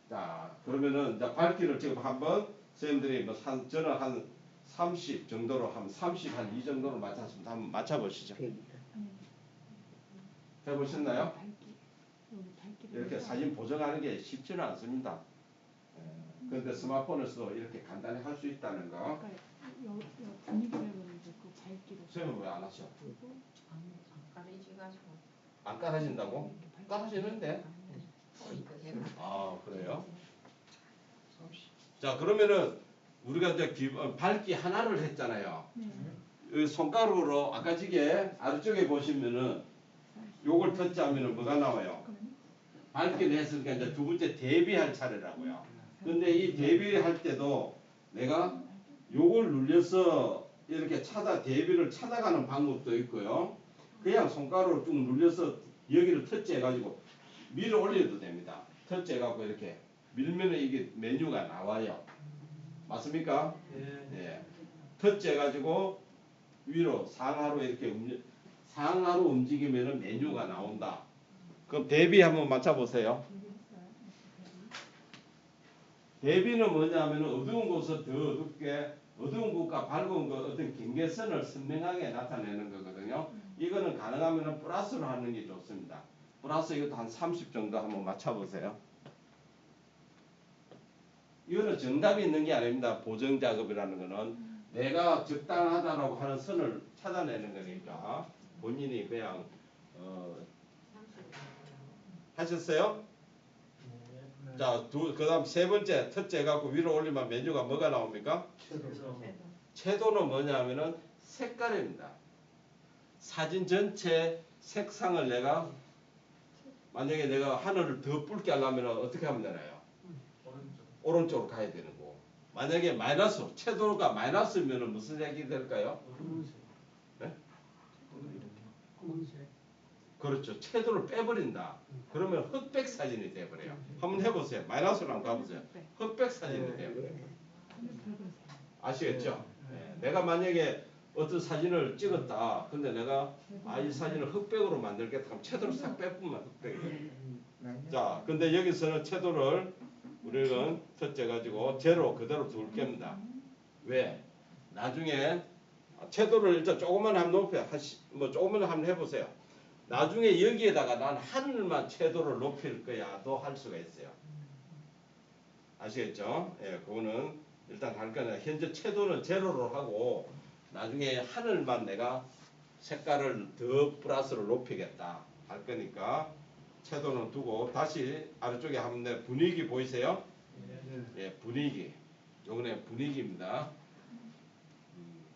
자, 그러면은 이제 밝기를 지금 한번 선생님들이 저는 한 30 정도로 한 30 한 이 정도로 맞췄습니다. 한번 맞춰보시죠. 해보셨나요? 이렇게 사진 보정하는 게 쉽지는 않습니다. 그런데 스마트폰에서도 이렇게 간단히 할 수 있다는 거. 분위기를 이제 그 밝기로. 선생님은 왜 안 하셔? 안 가려지가지고 안 깔아진다고? 깔아지는데? 그래요? 자, 그러면은 우리가 이제 밝기 하나를 했잖아요. 이 손가락으로 아까 지게 아래쪽에 보시면은 요걸 터치하면은 뭐가 나와요? 밝기를 했으니까 이제 두 번째 대비할 차례라고요. 근데 이 대비할 때도 내가 요걸 눌려서 이렇게 대비를 찾아가는 방법도 있고요. 그냥 손가락으로 쭉 눌려서 여기를 터치해가지고 밀어 올려도 됩니다. 터치해갖고 이렇게 밀면은 이게 메뉴가 나와요. 맞습니까? 예. 터치해가지고 위로 상하로 이렇게 상하로 움직이면은 메뉴가 나온다. 그럼 대비 한번 맞춰보세요. 대비는 뭐냐면 어두운 곳을 더 어둡게, 어두운 곳과 밝은 곳 어떤 경계선을 선명하게 나타내는 거거든요. 이거는 가능하면 플러스로 하는 게 좋습니다. 플러스 이것도 한 30 정도 한번 맞춰보세요. 이거는 정답이 있는 게 아닙니다. 보정 작업이라는 거는 내가 적당하다라고 하는 선을 찾아내는 거니까 본인이 그냥 하셨어요? 자, 그다음 세 번째 터치 해갖고 위로 올리면 메뉴가 뭐가 나옵니까? 채도는 뭐냐면은 색깔입니다. 사진 전체 색상을 내가 만약에 내가 하늘을 더 붉게 하려면 어떻게 하면 되나요? 오른쪽으로 가야 되는 거. 만약에 마이너스 채도가 마이너스면은 무슨 색이 될까요? 네? 그렇죠. 채도를 빼버린다. 그러면 흑백 사진이 돼버려요. 한번 해보세요. 마이너스로 한번 가보세요. 흑백 사진이 돼버려요. 아시겠죠? 네. 내가 만약에 어떤 사진을 찍었다. 근데 내가 이 사진을 흑백으로 만들겠다. 그럼 채도를 싹 빼보면 흑백이 돼요. 자, 근데 여기서는 채도를 우리는 터치해가지고 제로 그대로 둘 겁니다. 왜? 나중에 채도를 일단 조금만 한번 높여 조금만 한번 해보세요. 나중에 여기에다가 난 하늘만 채도를 높일 거야도 할 수가 있어요. 아시겠죠? 예, 그거는 일단 할 거냐. 현재 채도는 제로로 하고 나중에 하늘만 내가 색깔을 더 플러스로 높이겠다 할 거니까 채도는 두고 다시 아래쪽에 한번 분위기 보이세요? 예, 분위기. 요번에 분위기입니다.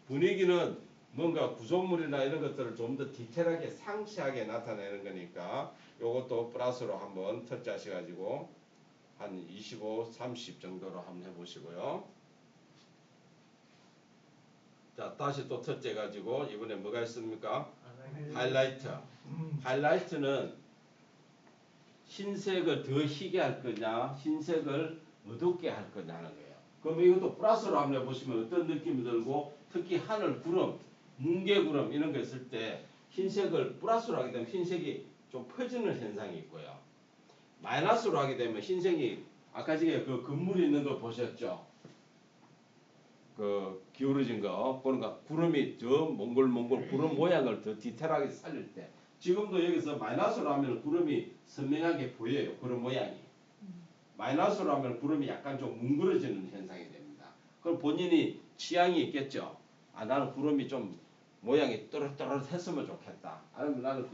분위기는 뭔가 구조물이나 이런 것들을 좀 더 디테일하게 상세하게 나타내는 거니까 요것도 플러스로 한번 터치하셔가지고 한 25, 30 정도로 한번 해보시고요. 자, 다시 또 터치해가지고 이번에 뭐가 있습니까? 하이라이트. 하이라이트는 흰색을 더 희게 할 거냐, 흰색을 어둡게 할 거냐 하는 거예요. 그럼 이것도 플러스로 한번 해보시면 어떤 느낌이 들고 특히 하늘 구름, 뭉게구름 이런 거 있을 때 흰색을 플러스로 하게 되면 흰색이 좀 퍼지는 현상이 있고요. 마이너스로 하게 되면 흰색이 아까 전에 그 건물이 있는 거 보셨죠? 그 기울어진 거 그러니까 구름이 저 몽골 구름 모양을 더 디테일하게 살릴 때 지금도 여기서 마이너스로 하면 구름이 선명하게 보여요. 구름 모양이. 마이너스로 하면 구름이 약간 좀 뭉그러지는 현상이 됩니다. 그럼 본인이 취향이 있겠죠. 나는 구름이 좀 모양이 또렷또렷했으면 좋겠다. 아니면 나는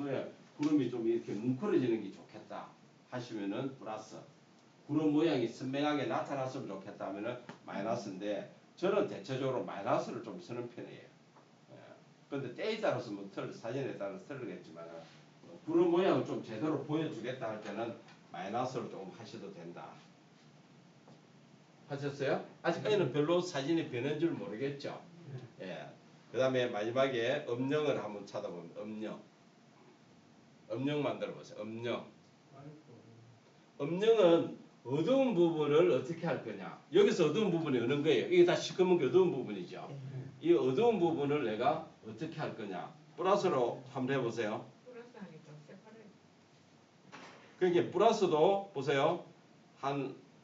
구름이 좀 이렇게 뭉클어지는 게 좋겠다 하시면은 플러스. 구름 모양이 선명하게 나타났으면 좋겠다 하면은 마이너스인데 저는 대체적으로 마이너스를 좀 쓰는 편이에요. 그런데 때에 따라서 사진에 따라서 틀리겠지만 구름 모양을 좀 제대로 보여주겠다 할 때는 마이너스를 조금 하셔도 된다. 하셨어요? 아직까지는 별로 사진이 변한 줄 모르겠죠. 예. 그 다음에 마지막에 음영을 한번 찾아보면 음영. 음영 만들어 보세요. 음영. 음영은 어두운 부분을 어떻게 할 거냐. 여기서 어두운 부분이 어느 거예요? 이게 다 시커먼 게 어두운 부분이죠. 이 어두운 부분을 내가 어떻게 할 거냐. 플러스로 한번 해보세요. 플러스 하니까 세파레이트. 그러니까 플러스도 보세요.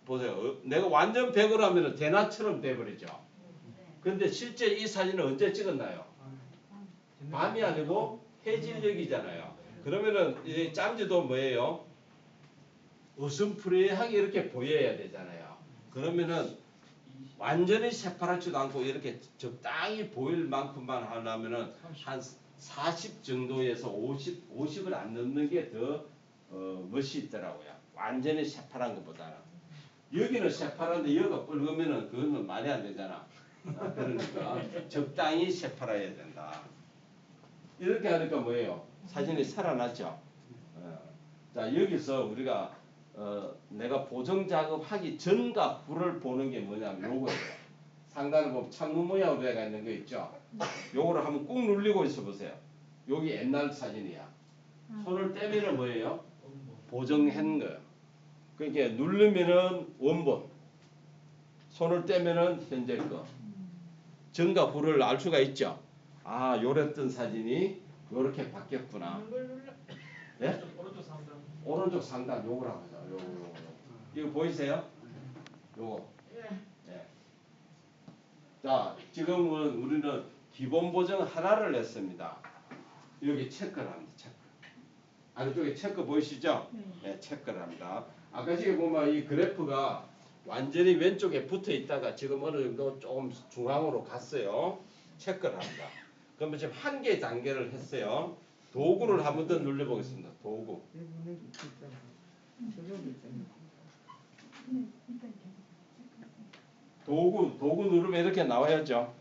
보세요. 내가 완전 100으로 하면 대낮처럼 돼버리죠. 근데 실제 이 사진은 언제 찍었나요? 밤이 아니고 해질녘이잖아요. 그러면은 이 짬지도 뭐예요? 어슴푸레하게 이렇게 보여야 되잖아요. 그러면은 완전히 새파랗지도 않고 이렇게 적당히 보일 만큼만 하려면은 한 40 정도에서 50을 안 넘는 게 더 멋이 있더라고요. 완전히 새파란 것보다는. 여기는 새파란데 여기가 붉으면은 그거는 말이 안 되잖아. 그러니까 적당히 새파라야 된다. 이렇게 하니까 뭐예요? 사진이 살아났죠. 자 여기서 우리가 내가 보정 작업하기 전과 후를 보는 게 뭐냐면 요거예요. 상단에 보면 창문 모양으로 되어 있는 거 있죠. 요거를 한번 꾹 눌리고 있어 보세요. 여기 옛날 사진이야. 손을 떼면은 뭐예요? 보정한 거예요. 그러니까 누르면은 원본, 손을 떼면은 현재 거. 전과 후를 알 수가 있죠. 아, 요랬던 사진이 요렇게 바뀌었구나. 네? 오른쪽 상단 요거라고 하죠. 요거. 이거 보이세요? 요거. 네. 자, 지금은 우리는 기본 보정 하나를 냈습니다. 여기 체크를 합니다. 체크. 아래쪽에 체크 보이시죠? 네, 체크를 합니다. 아까 지금 보면 이 그래프가 완전히 왼쪽에 붙어 있다가 지금 어느 정도 조금 중앙으로 갔어요. 체크를 합니다. 그러면 지금 한 개 단계를 했어요. 도구를 한 번 더 눌러보겠습니다. 도구. 도구 누르면 이렇게 나와야죠.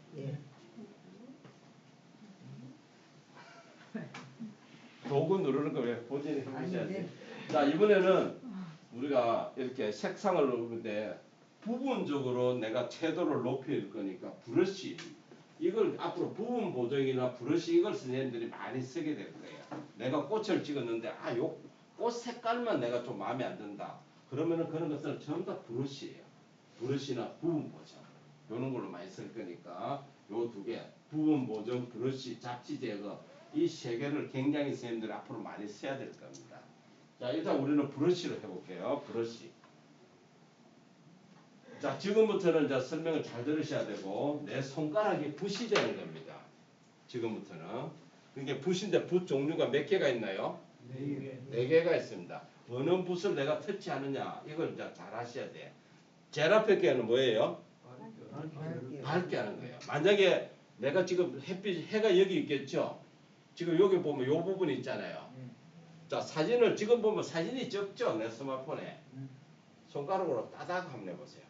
도구 누르는 거 왜 본인이 해보셔야지. 자, 이번에는 우리가 이렇게 색상을 누르는데 부분적으로 내가 채도를 높일 거니까 브러쉬. 이걸 앞으로 부분 보정이나 브러쉬 이걸 선생님들이 많이 쓰게 될 거예요. 내가 꽃을 찍었는데 요 꽃 색깔만 내가 좀 마음에 안 든다. 그러면은 그런 것을 전부 다 브러쉬예요. 브러쉬나 부분 보정. 요런 걸로 많이 쓸 거니까 요 두 개. 부분 보정, 브러쉬, 잡지 제거. 이 세 개를 굉장히 선생님들이 앞으로 많이 써야 될 겁니다. 자, 일단 우리는 브러쉬로 해볼게요. 브러쉬. 자, 지금부터는 이제 설명을 잘 들으셔야 되고 내 손가락이 붓이 되는 겁니다. 지금부터는. 그러니까 붓인데 붓 종류가 몇 개가 있나요? 4개가 있습니다. 어느 붓을 내가 터치하느냐 이걸 이제 잘 하셔야 돼. 제일 앞에 게는 뭐예요? 밝게 하는 거예요. 만약에 내가 지금 해가 여기 있겠죠? 지금 여기 보면 요 부분이 있잖아요. 자, 사진을 지금 보면 사진이 적죠? 내 스마트폰에. 손가락으로 따닥 한번 해보세요.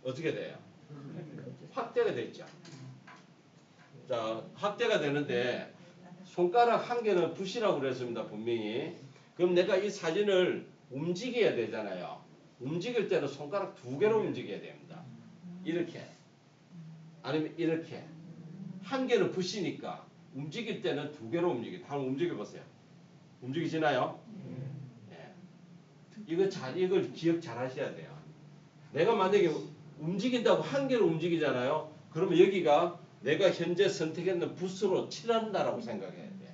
어떻게 돼요? 확대가 됐죠? 자, 확대가 되는데 손가락 한 개는 붓이라고 그랬습니다. 분명히. 그럼 내가 이 사진을 움직여야 되잖아요. 움직일 때는 손가락 2개로 움직여야 됩니다. 이렇게. 아니면 이렇게. 한 개는 붓이니까 움직일 때는 2개로 움직여요. 한번 움직여보세요. 움직이시나요? 네. 이걸 기억 잘 하셔야 돼요. 내가 만약에 움직인다고 한 개로 움직이잖아요. 그러면 여기가 내가 현재 선택했는 붓으로 칠한다라고 생각해야 돼.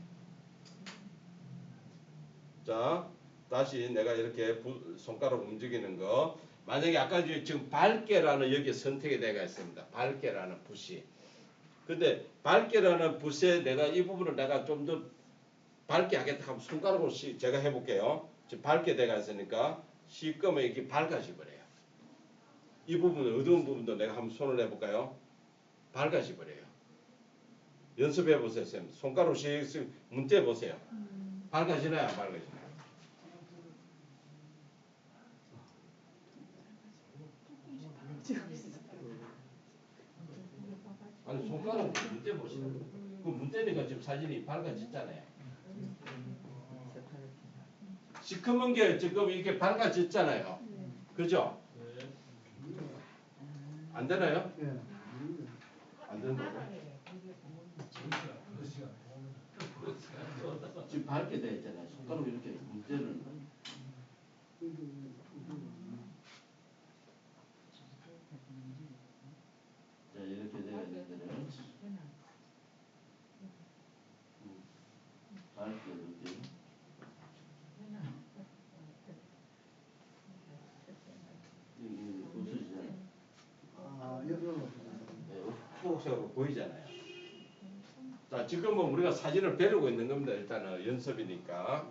자, 다시 내가 이렇게 손가락 움직이는 거. 만약에 아까 지금 밝게라는 여기 선택이 내가 있습니다. 밝게라는 붓이. 근데 밝게라는 붓에 내가 이 부분을 내가 좀 더 밝게 하겠다 하면 손가락으로 제가 해볼게요. 지금 밝게 돼가 있으니까 시꺼면 이렇게 밝아져 버려요. 이 부분 어두운 부분도 내가 한번 손을 해볼까요? 밝아져 버려요. 연습해 보세요, 쌤. 손가락으로 씩 문대 보세요. 밝아지나요, 안 밝아지나요? 아니 손가락으로 문대 보세요. 그 문대니까 지금 사진이 밝아졌잖아요. 시커먼 게 지금 이렇게 밝아졌잖아요. 그죠? 안 되나요? 안 된다고? 지금 밝게 되어 있잖아요. 손가락 이렇게 문대를 자 이렇게 되어 있는 데를 밝게 이렇게 웃으시잖아요. 아, 이거. 네, 초록색으로 보이잖아요. 자 지금은 우리가 사진을 배우고 있는 겁니다. 일단은 연습이니까.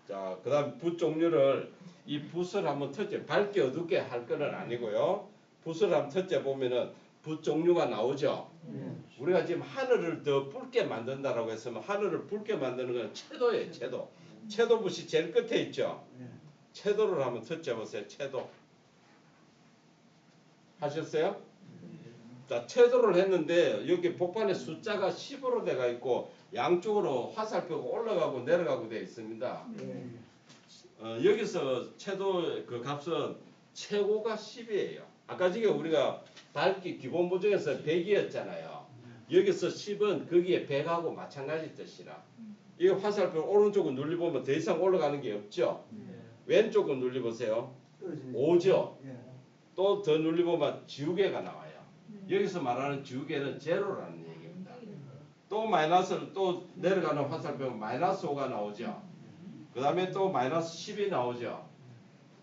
자 그다음 붓 종류를 이 붓을 한번 터치 밝게 어둡게 할 거는 아니고요. 붓을 한번 터치 보면은 붓 종류가 나오죠. 우리가 지금 하늘을 더 붉게 만든다라고 했으면 하늘을 붉게 만드는 건 채도예요. 채도. 채도 붓이 제일 끝에 있죠. 채도를 한번 터치 보세요. 채도. 하셨어요? 자, 채도를 했는데 여기 복판에 숫자가 10으로 돼가 있고 양쪽으로 화살표가 올라가고 내려가고 되어 있습니다. 여기서 채도 그 값은 최고가 10이에요. 아까 지금 우리가 밝기 기본 보정에서 100이었잖아요. 여기서 10은 거기에 100하고 마찬가지 뜻이라. 이 화살표 오른쪽을 눌러보면 더 이상 올라가는 게 없죠. 왼쪽을 눌러보세요. 5죠. 또 더 눌러보면 지우개가 나와요. 여기서 말하는 지우개는 제로라는 얘기입니다. 또 마이너스를 또 내려가는 화살표는 마이너스 5가 나오죠. 그 다음에 또 마이너스 10이 나오죠.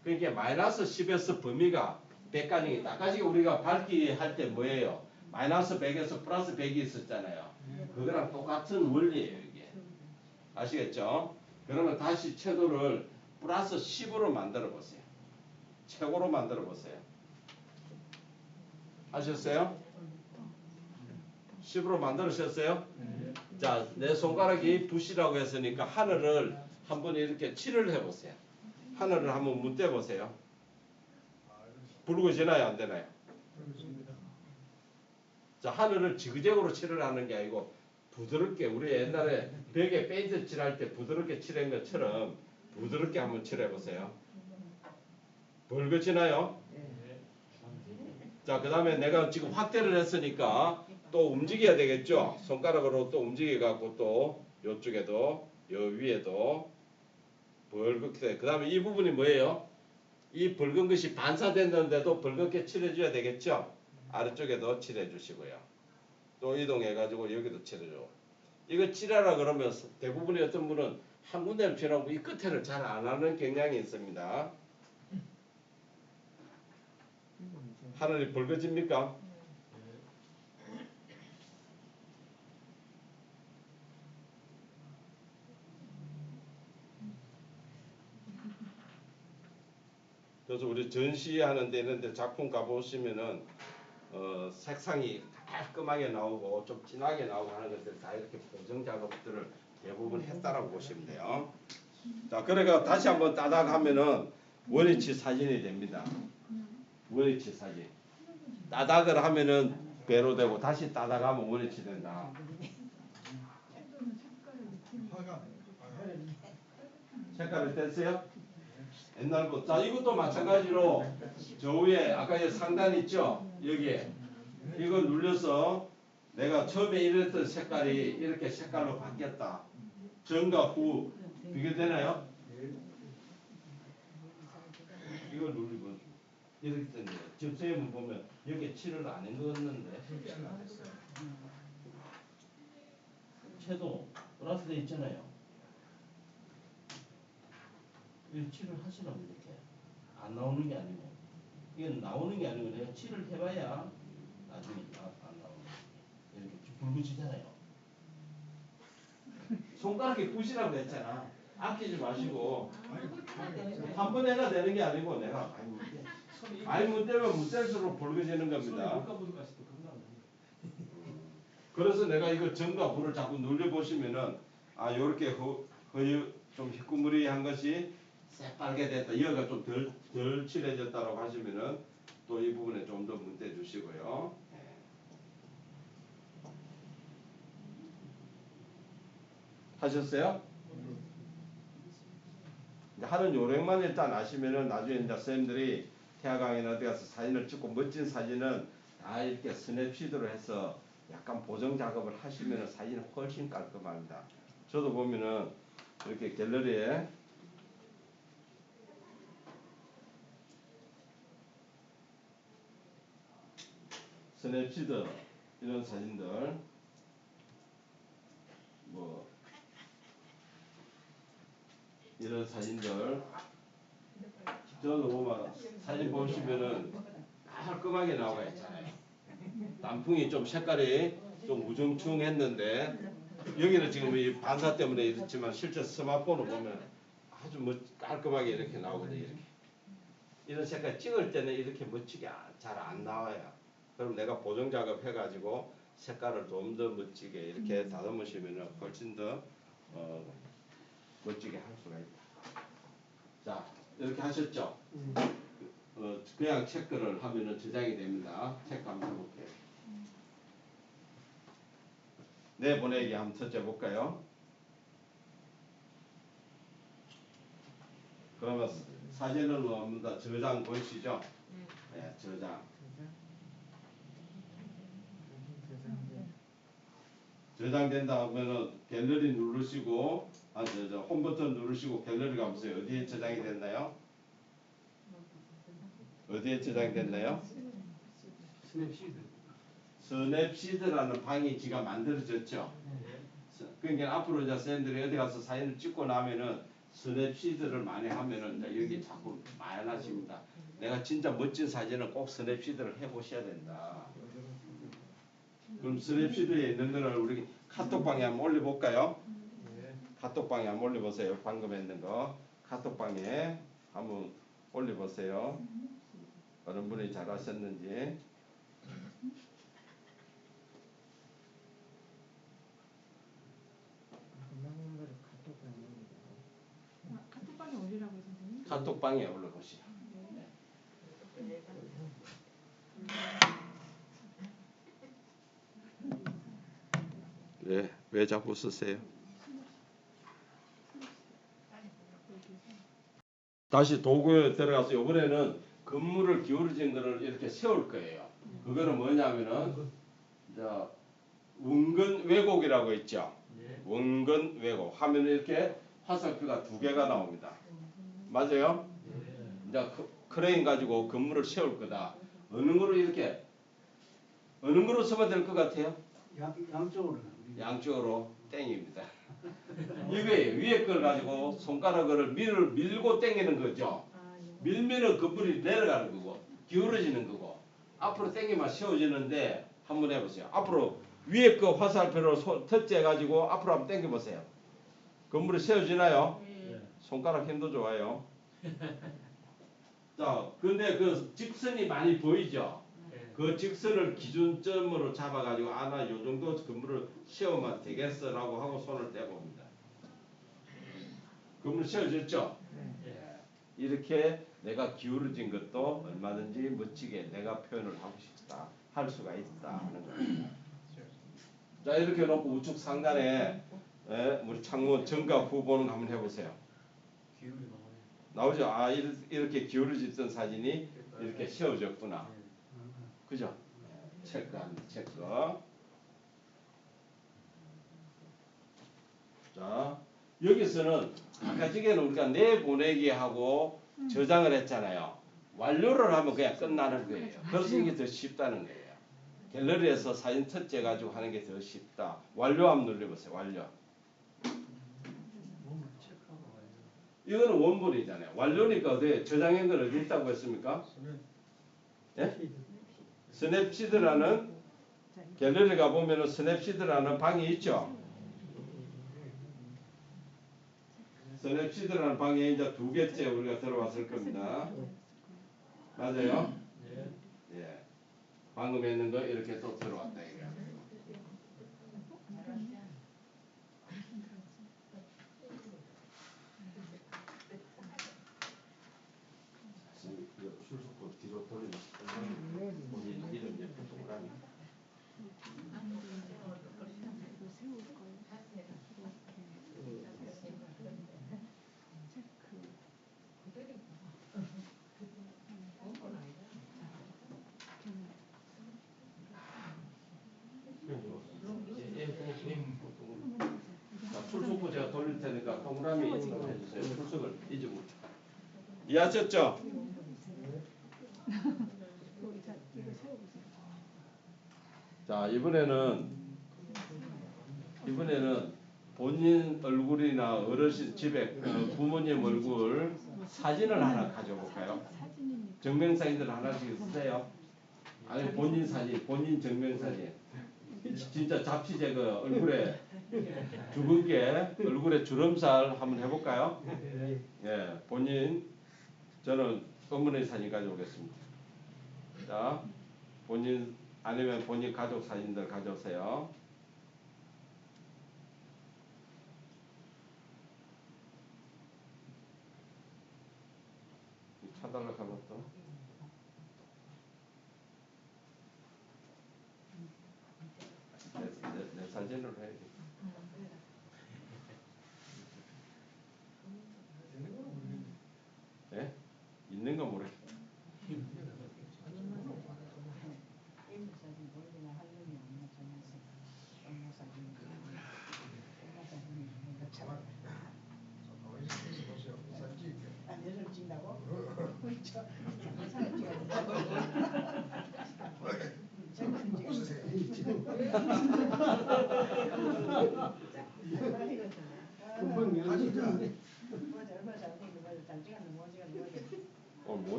그러니까 마이너스 10에서 범위가 100까지 아까 지금 우리가 밝기 할 때 뭐예요? 마이너스 100에서 플러스 100이 있었잖아요. 그거랑 똑같은 원리예요 이게. 아시겠죠? 그러면 다시 채도를 플러스 10으로 만들어 보세요. 최고로 만들어 보세요. 하셨어요? 10으로 만들으셨어요? 자, 내 손가락이 붓이라고 했으니까 하늘을 한번 이렇게 칠을 해보세요. 하늘을 한번 문대 보세요. 붉어지나요? 안 되나요? 자, 하늘을 지그재그로 칠을 하는 게 아니고 부드럽게 우리 옛날에 벽에 페인트 칠할 때 부드럽게 칠한 것처럼 부드럽게 한번 칠해보세요. 붉어지나요? 자, 그 다음에 내가 지금 확대를 했으니까 또 움직여야 되겠죠? 손가락으로 또 움직여갖고 또 요쪽에도 요 위에도 붉게 그 다음에 이 부분이 뭐예요? 이 붉은 것이 반사됐는데도 붉게 칠해줘야 되겠죠? 아래쪽에도 칠해주시고요. 또 이동해가지고 여기도 칠해줘. 이거 칠하라 그러면 대부분의 어떤 분은 한 군데를 칠하고 이 끝에를 잘 안 하는 경향이 있습니다. 하늘이 붉어집니까? 그래서 우리 전시하는 데 있는데 작품 가보시면은 색상이 깔끔하게 나오고 좀 진하게 나오고 하는 것들 다 이렇게 보정 작업들을 대부분 했다라고 보시면 돼요. 자, 그러니까 다시 한번 따닥 하면은 원위치 사진이 됩니다. 원위치 사진. 따닥을 하면은 배로 되고 다시 따닥하면 원위치 된다. 색깔을 뗐어요? 옛날부터. 자, 이것도 마찬가지로 저 위에 아까 이 상단 있죠? 여기에 이거 눌려서 내가 처음에 이랬던 색깔이 이렇게 색깔로 바뀌었다. 전과 후 비교되나요? 이걸 누르고 이렇게 됐네요. 지금 선생님 보면 여기에 칠을 안 해놓았는데 채도 플러스 돼 있잖아요. 이 칠을 하시라고 이렇게 안 나오는 게 아니고 이건 나오는 게 아니고 내가 칠을 해봐야 나중에 안 나오는 거예요. 이렇게 붉어지잖아요. 손가락에 붓이라고 했잖아. 아끼지 마시고 한 번 해가 되는 게 아니고 내가 많이 문대면 문대일수록 붉어지는 겁니다. 그래서 내가 이거 전과 후를 자꾸 눌려보시면은 아 요렇게 좀 희끄무리한 것이 새빨게 됐다. 여기가 좀 덜 칠해졌다라고 하시면은 또 이 부분에 좀 더 문대 주시고요. 하셨어요? 하는 요령만 일단 아시면은 나중에 이제 선생님들이 태화강이나 어디 가서 사진을 찍고 멋진 사진은 다 이렇게 스냅시드로 해서 약간 보정 작업을 하시면은 사진이 훨씬 깔끔합니다. 저도 보면은 이렇게 갤러리에 스냅시드 이런 사진들 뭐 이런 사진들 저도 보면 사진 보시면은 깔끔하게 나와 있잖아요. 단풍이 좀 색깔이 좀 우중충했는데 여기는 지금 이 반사 때문에 이렇지만 실제 스마트폰을 보면 아주 깔끔하게 이렇게 나오거든요. 이렇게. 이런 색깔 찍을 때는 이렇게 멋지게 잘 안 나와요. 그럼 내가 보정 작업 해가지고 색깔을 좀 더 멋지게 이렇게 다듬으시면 훨씬 더 멋지게 할 수가 있다. 자, 이렇게 하셨죠? 그냥 체크를 하면은 저장이 됩니다. 체크 한번 해볼게요. 내보내기 한번 터져 볼까요? 그러면 사진을 넣습니다. 저장 보이시죠? 네, 저장. 저장된다 하면은 갤러리 누르시고 홈 버튼 누르시고 갤러리 가보세요. 어디에 저장이 됐나요? 어디에 저장이 됐나요? 스냅시드라는 방이 지가 만들어졌죠. 그러니까 앞으로 이제 쌤들이 어디 가서 사진을 찍고 나면은 스냅시드를 많이 하면은 이제 여기 자꾸 많아집니다. 내가 진짜 멋진 사진은 꼭 스냅시드를 해보셔야 된다. 그럼 스냅시드에 있는 거를 우리 카톡방에 한번 올려볼까요? 카톡방에 한번 올려보세요. 방금 했는 거 카톡방에 한번 올려보세요. 어느 분이 잘하셨는지. 카톡방에 올리라고요, 선생님? 카톡방에 올려보시죠. 왜 자꾸 쓰세요? 다시 도구에 들어가서 이번에는 근무를 기울어진 거를 이렇게 세울 거예요. 그거는 뭐냐면은 원근 왜곡이라고 있죠. 원근 왜곡 하면 이렇게 화살표가 2개가 나옵니다. 맞아요? 이제 크레인 가지고 근무를 세울 거다. 어느 거로 쓰면 될 것 같아요? 양쪽으로. 양쪽으로 땡입니다. 이거예요. 위에 걸 가지고 손가락을 밀고 당기는 거죠. 밀면은 그물이 내려가는 거고 기울어지는 거고 앞으로 당기면 세워지는데 한번 해보세요. 앞으로 위에 거 화살표로 터치해 가지고 앞으로 한번 당겨 보세요. 그물이 세워지나요? 손가락 힘도 좋아요. 자, 근데 그 직선이 많이 보이죠? 그 직선을 기준점으로 잡아가지고 나 요 정도 그물을 세우면 되겠어라고 하고 손을 떼봅니다. 그물 세워졌죠? 이렇게 내가 기울어진 것도 얼마든지 멋지게 내가 표현을 하고 싶다 할 수가 있다 하는 겁니다. 자, 이렇게 놓고 우측 상단에 우리 창문 전과 후 보는 거 한번 해보세요. 나오죠? 이렇게 기울어졌던 사진이 이렇게 세워졌구나. 그죠? 체크합니다. 체크. 자, 여기서는 아까 전에는 우리가 내보내기 하고 저장을 했잖아요. 완료를 하면 그냥 끝나는 거예요. 그래서 이게 더 쉽다는 거예요. 갤러리에서 사진 터치해 가지고 하는 게 더 쉽다. 완료 한번 눌러보세요. 완료. 이거는 원본이잖아요. 완료니까 어디 저장한 건 어디 있다고 했습니까? 예? 스냅시드라는 갤러리 가보면 스냅시드라는 방이 있죠. 스냅시드라는 방에 이제 2개째 우리가 들어왔을 겁니다. 맞아요? 예. 방금 했는 거 이렇게 또 들어왔다 이거. 술속고 뒤로 돌리면 본인 이름 옆에 동그라미. 자, 출석부 제가 제가 돌릴 테니까 동그라미 인으로 해주세요. 출석을 잊어버려. 이해하셨죠? 이거 세워보세요. 자, 이번에는 본인 얼굴이나 어르신 집에 부모님 얼굴 사진을 하나 가져볼까요? 사진입니까? 증명사진들 하나씩 쓰세요. 아니 본인 사진, 본인 증명사진. 진짜 잡지제 그 얼굴에 주근깨 얼굴에 주름살 한번 해볼까요? 예, 본인 저는 어머니 사진 가져오겠습니다. 자, 본인 아니면 본인 가족 사진들 가져오세요. 차달라 하면 또 내 사진으로 해야지. 예? 있는 거 모르겠다.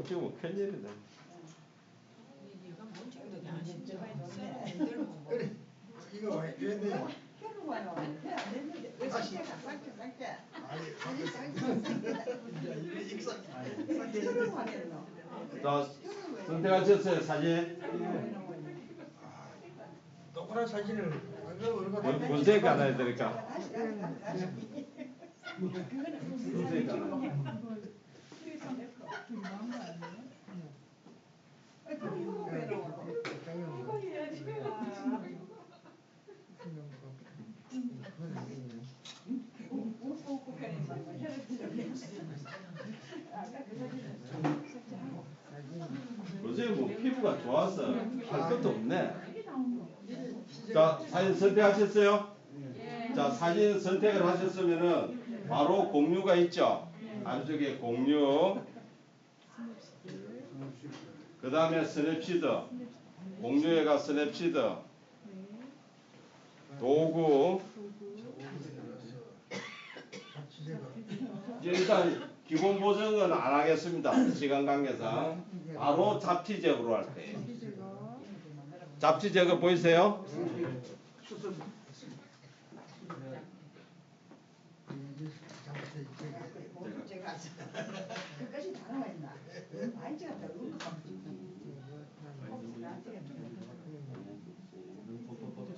못 찍으면 큰일이다. 얘가 못 찍는 게 아쉽죠. 새로운 대로 뭐. 이거 왜 돼요? 다시. 자, 선택하셨어요 사진? 똑같은 사진을 분쇄 가나야 되니까. 분쇄 가나. 요새 뭐 피부가 좋아서 할 것도 없네. 자, 사진 선택하셨어요? 자, 사진 선택을 하셨으면은 바로 공유가 있죠. 안쪽에 공유. 그 다음에 스냅시트. 공유에가 스냅시트. 도구. 이제 일단 기본 보정은 안 하겠습니다. 시간 관계상 바로 잡티 제거로 할 거예요. 잡티 제거 보이세요?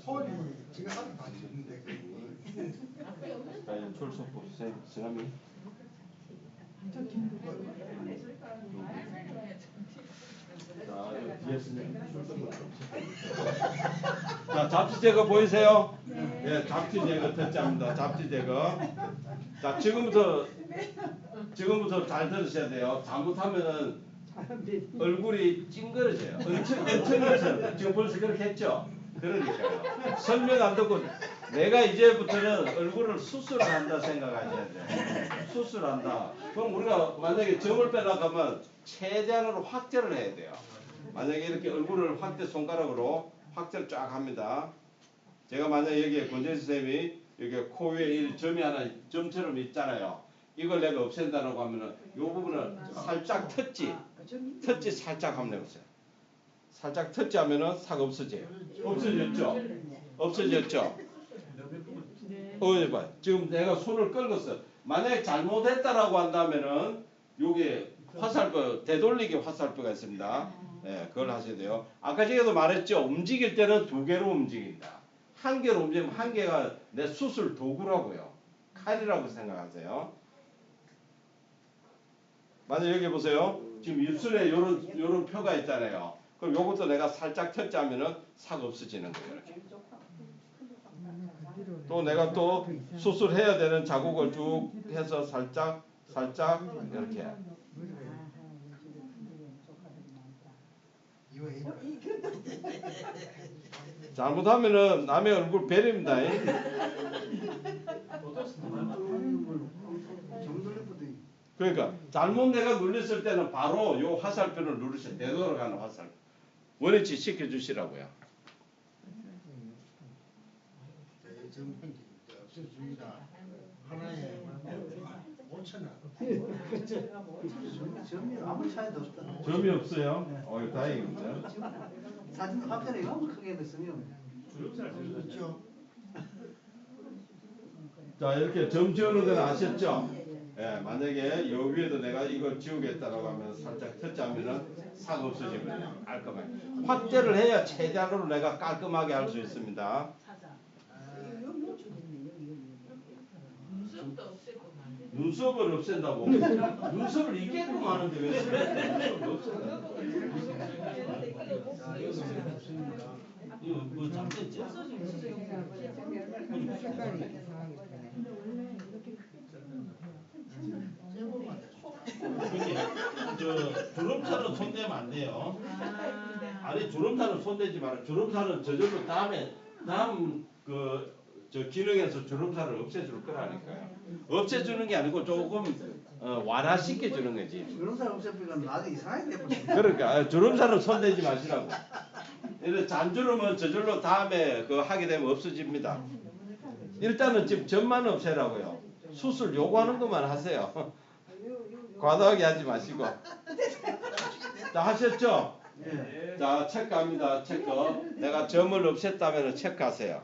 손이 지금 하도 다 찍는데 자, 이제 출석부 승함이. 자, 뒤에 출석부. 자, 잡티 제거 보이세요? 네, 잡티 제거 특자입니다. 잡티 제거. 자, 지금부터 잘 들으셔야 돼요. 잘못하면은 얼굴이 찡그러져요. 은천이처럼 지금 벌써 그렇게 했죠. 그러니까요. 설명 안 듣고 내가 이제부터는 얼굴을 수술을 한다 생각하셔야 돼요. 수술한다. 그럼 우리가 만약에 점을 빼려고 하면 최대한으로 확대를 해야 돼요. 만약에 이렇게 얼굴을 확대 손가락으로 확대를 쫙 합니다. 제가 만약에 여기에 권재수 선생님이 여기 코 위에 점이 하나 점처럼 있잖아요. 이걸 내가 없앤다라고 하면은 이 부분을 살짝 터치 살짝 한번 해보세요. 살짝 터치하면은 삭 없어져요. 없어졌죠? 없어졌죠? 봐. 지금 내가 손을 끌었어. 만약에 잘못했다라고 한다면은 요게 화살표 되돌리기 화살표가 있습니다. 네, 그걸 하셔야 돼요. 아까 제가도 말했죠. 움직일 때는 두 개로 움직인다. 한 개로 움직이면 한 개가 내 수술 도구라고요. 칼이라고 생각하세요. 만약 여기 보세요. 지금 입술에 요런 표가 있잖아요. 그럼 요것도 내가 살짝 터치하면은 삭 없어지는 거예요. 이렇게. 또 내가 또 수술해야 되는 자국을 쭉 해서 살짝 이렇게. 잘못하면은 남의 얼굴 베립니다. 그러니까 잘못 내가 눌렸을 때는 바로 요 화살표를 누르셔야 되돌아가는 화살. 원위치 시켜주시라고요. 없애줍니다. 하나에 5,000원. 점이 아무 차이도 없다. 점이 없어요. 다행입니다. 사진 화면에 너무 크게 넣으면 그렇죠. 자 이렇게 점 지우는 건 아셨죠? 예, 만약에 요 위에도 내가 이걸 지우겠다라고 하면 살짝 터치하면은 싹 없어지거든요. 깔끔하게. 확대를 해야 최대한으로 내가 깔끔하게 할 수 있습니다. 눈썹도 없애고 만 눈썹을 없앤다고. 눈썹을 있게끔 하는데 왜 눈썹을 없앤다? 이거 뭐 잘못됐지? 저 주름살은 손대면 안 돼요. 아니 주름살은 손대지 마라. 주름살은 저절로 다음 저 기능에서 주름살을 없애줄 거라니까요. 없애주는 게 아니고 조금 완화시켜 주는 거지. 그런 사람 없애니까 나중에 이상하게 돼버려. 그러니까 주름살은 손대지 마시라고. 이래 잔주름은 저절로 다음에 하게 되면 없어집니다. 일단은 지금 점만 없애라고요. 수술 요구하는 것만 하세요. 과도하게 하지 마시고. 자 하셨죠? 예. 자 체크합니다. 체크. 내가 점을 없앴다면 체크하세요.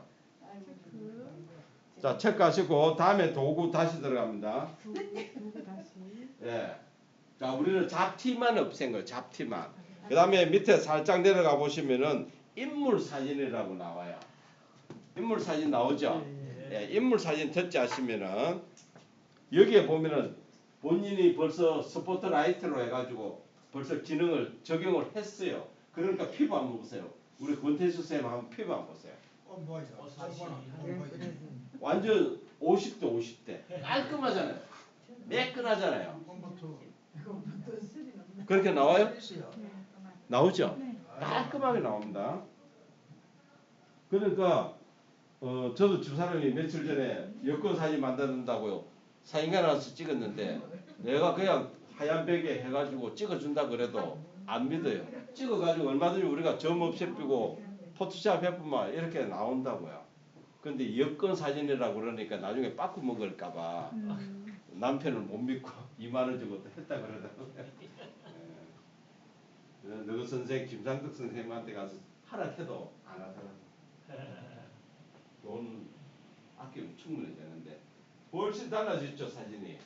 자 체크하시고 다음에 도구 다시 들어갑니다. 도구 다시. 예. 자 우리는 잡티만 없앤 거예요. 잡티만. 그 다음에 밑에 살짝 내려가 보시면은 인물 사진이라고 나와요. 인물 사진 나오죠? 예, 인물 사진 터치하시면은 여기에 보면은 본인이 벌써 스포트라이트로 해가지고 벌써 기능을 적용을 했어요. 그러니까 피부 한번 보세요. 우리 권태수 쌤 한번 피부 한번 보세요. 뭐야? 완전 50대 50대 깔끔하잖아요. 매끈하잖아요. 그렇게 나와요? 나오죠? 깔끔하게 나옵니다. 그러니까 저도 집사람이 며칠 전에 여권 사진 만든다고요. 사진관 와서 찍었는데 내가 그냥 하얀 벽에 해가지고 찍어준다 그래도 안 믿어요. 찍어가지고 얼마든지 우리가 점 없애고 포토샵 해보면 이렇게 나온다고요. 근데 여권 사진이라고 그러니까 나중에 빠꾸 먹을까봐 남편을 못 믿고 2만 원 주고 했다 그러더라고요. 너그 선생 김상덕 선생님한테 가서 하락해도 안 하더라고요. 돈 아끼면 충분히 되는데 훨씬 달라졌죠 사진이.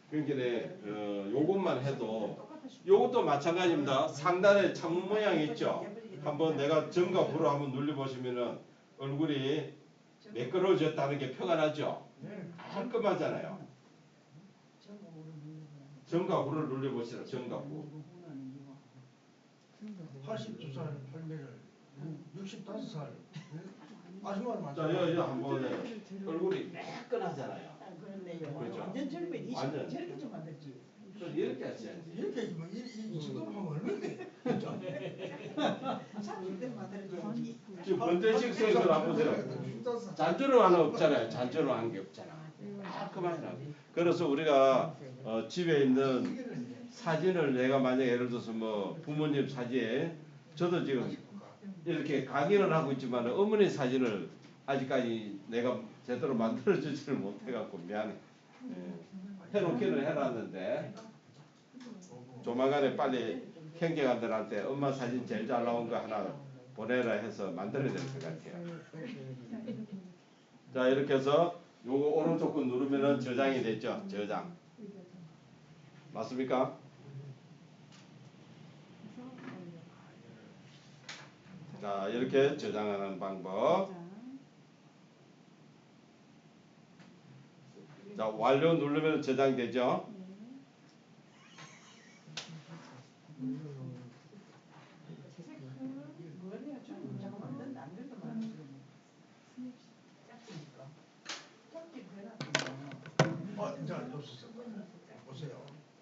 그러니까 요것만 해도 요것도 마찬가지입니다. 상단에 창문 모양 있죠. 한번 내가 점과 구를 한번 눌러보시면은 얼굴이 매끄러워졌다는 게 표가 나죠. 깔끔하잖아요. 점과 구를 눌러보시라. 점과 구. 82살 팔매를 65살 아줌마를 만나. 자 여기 한번 얼굴이 매끈하잖아요. 그렇죠. 완전 젊은이 완전. 저렇게 좀 만들지. 이렇게 하셔야지. 이렇게 이 정도로 하면 얼마인데? 30대 만들어줘야지. 지금 권재식 선생을 한번 보세요. 잔주름 하나 없잖아요. 잔주름 한 게 없잖아. 깔끔하게 나와. 그래서 우리가 집에 있는 사진을 내가 만약 예를 들어서 뭐 부모님 사진, 저도 지금 이렇게 강의를 하고 있지만 어머니 사진을 아직까지 내가 제대로 만들어주지를 못해갖고 미안해. 해놓기는 해놨는데 조만간에 빨리 형제간들한테 엄마 사진 제일 잘 나온 거 하나 보내라 해서 만들어야 될 것 같아요. 자 이렇게 해서 요거 오른쪽 거 누르면은 저장이 됐죠. 저장. 맞습니까? 자 이렇게 저장하는 방법. 자 완료 누르면 저장되죠.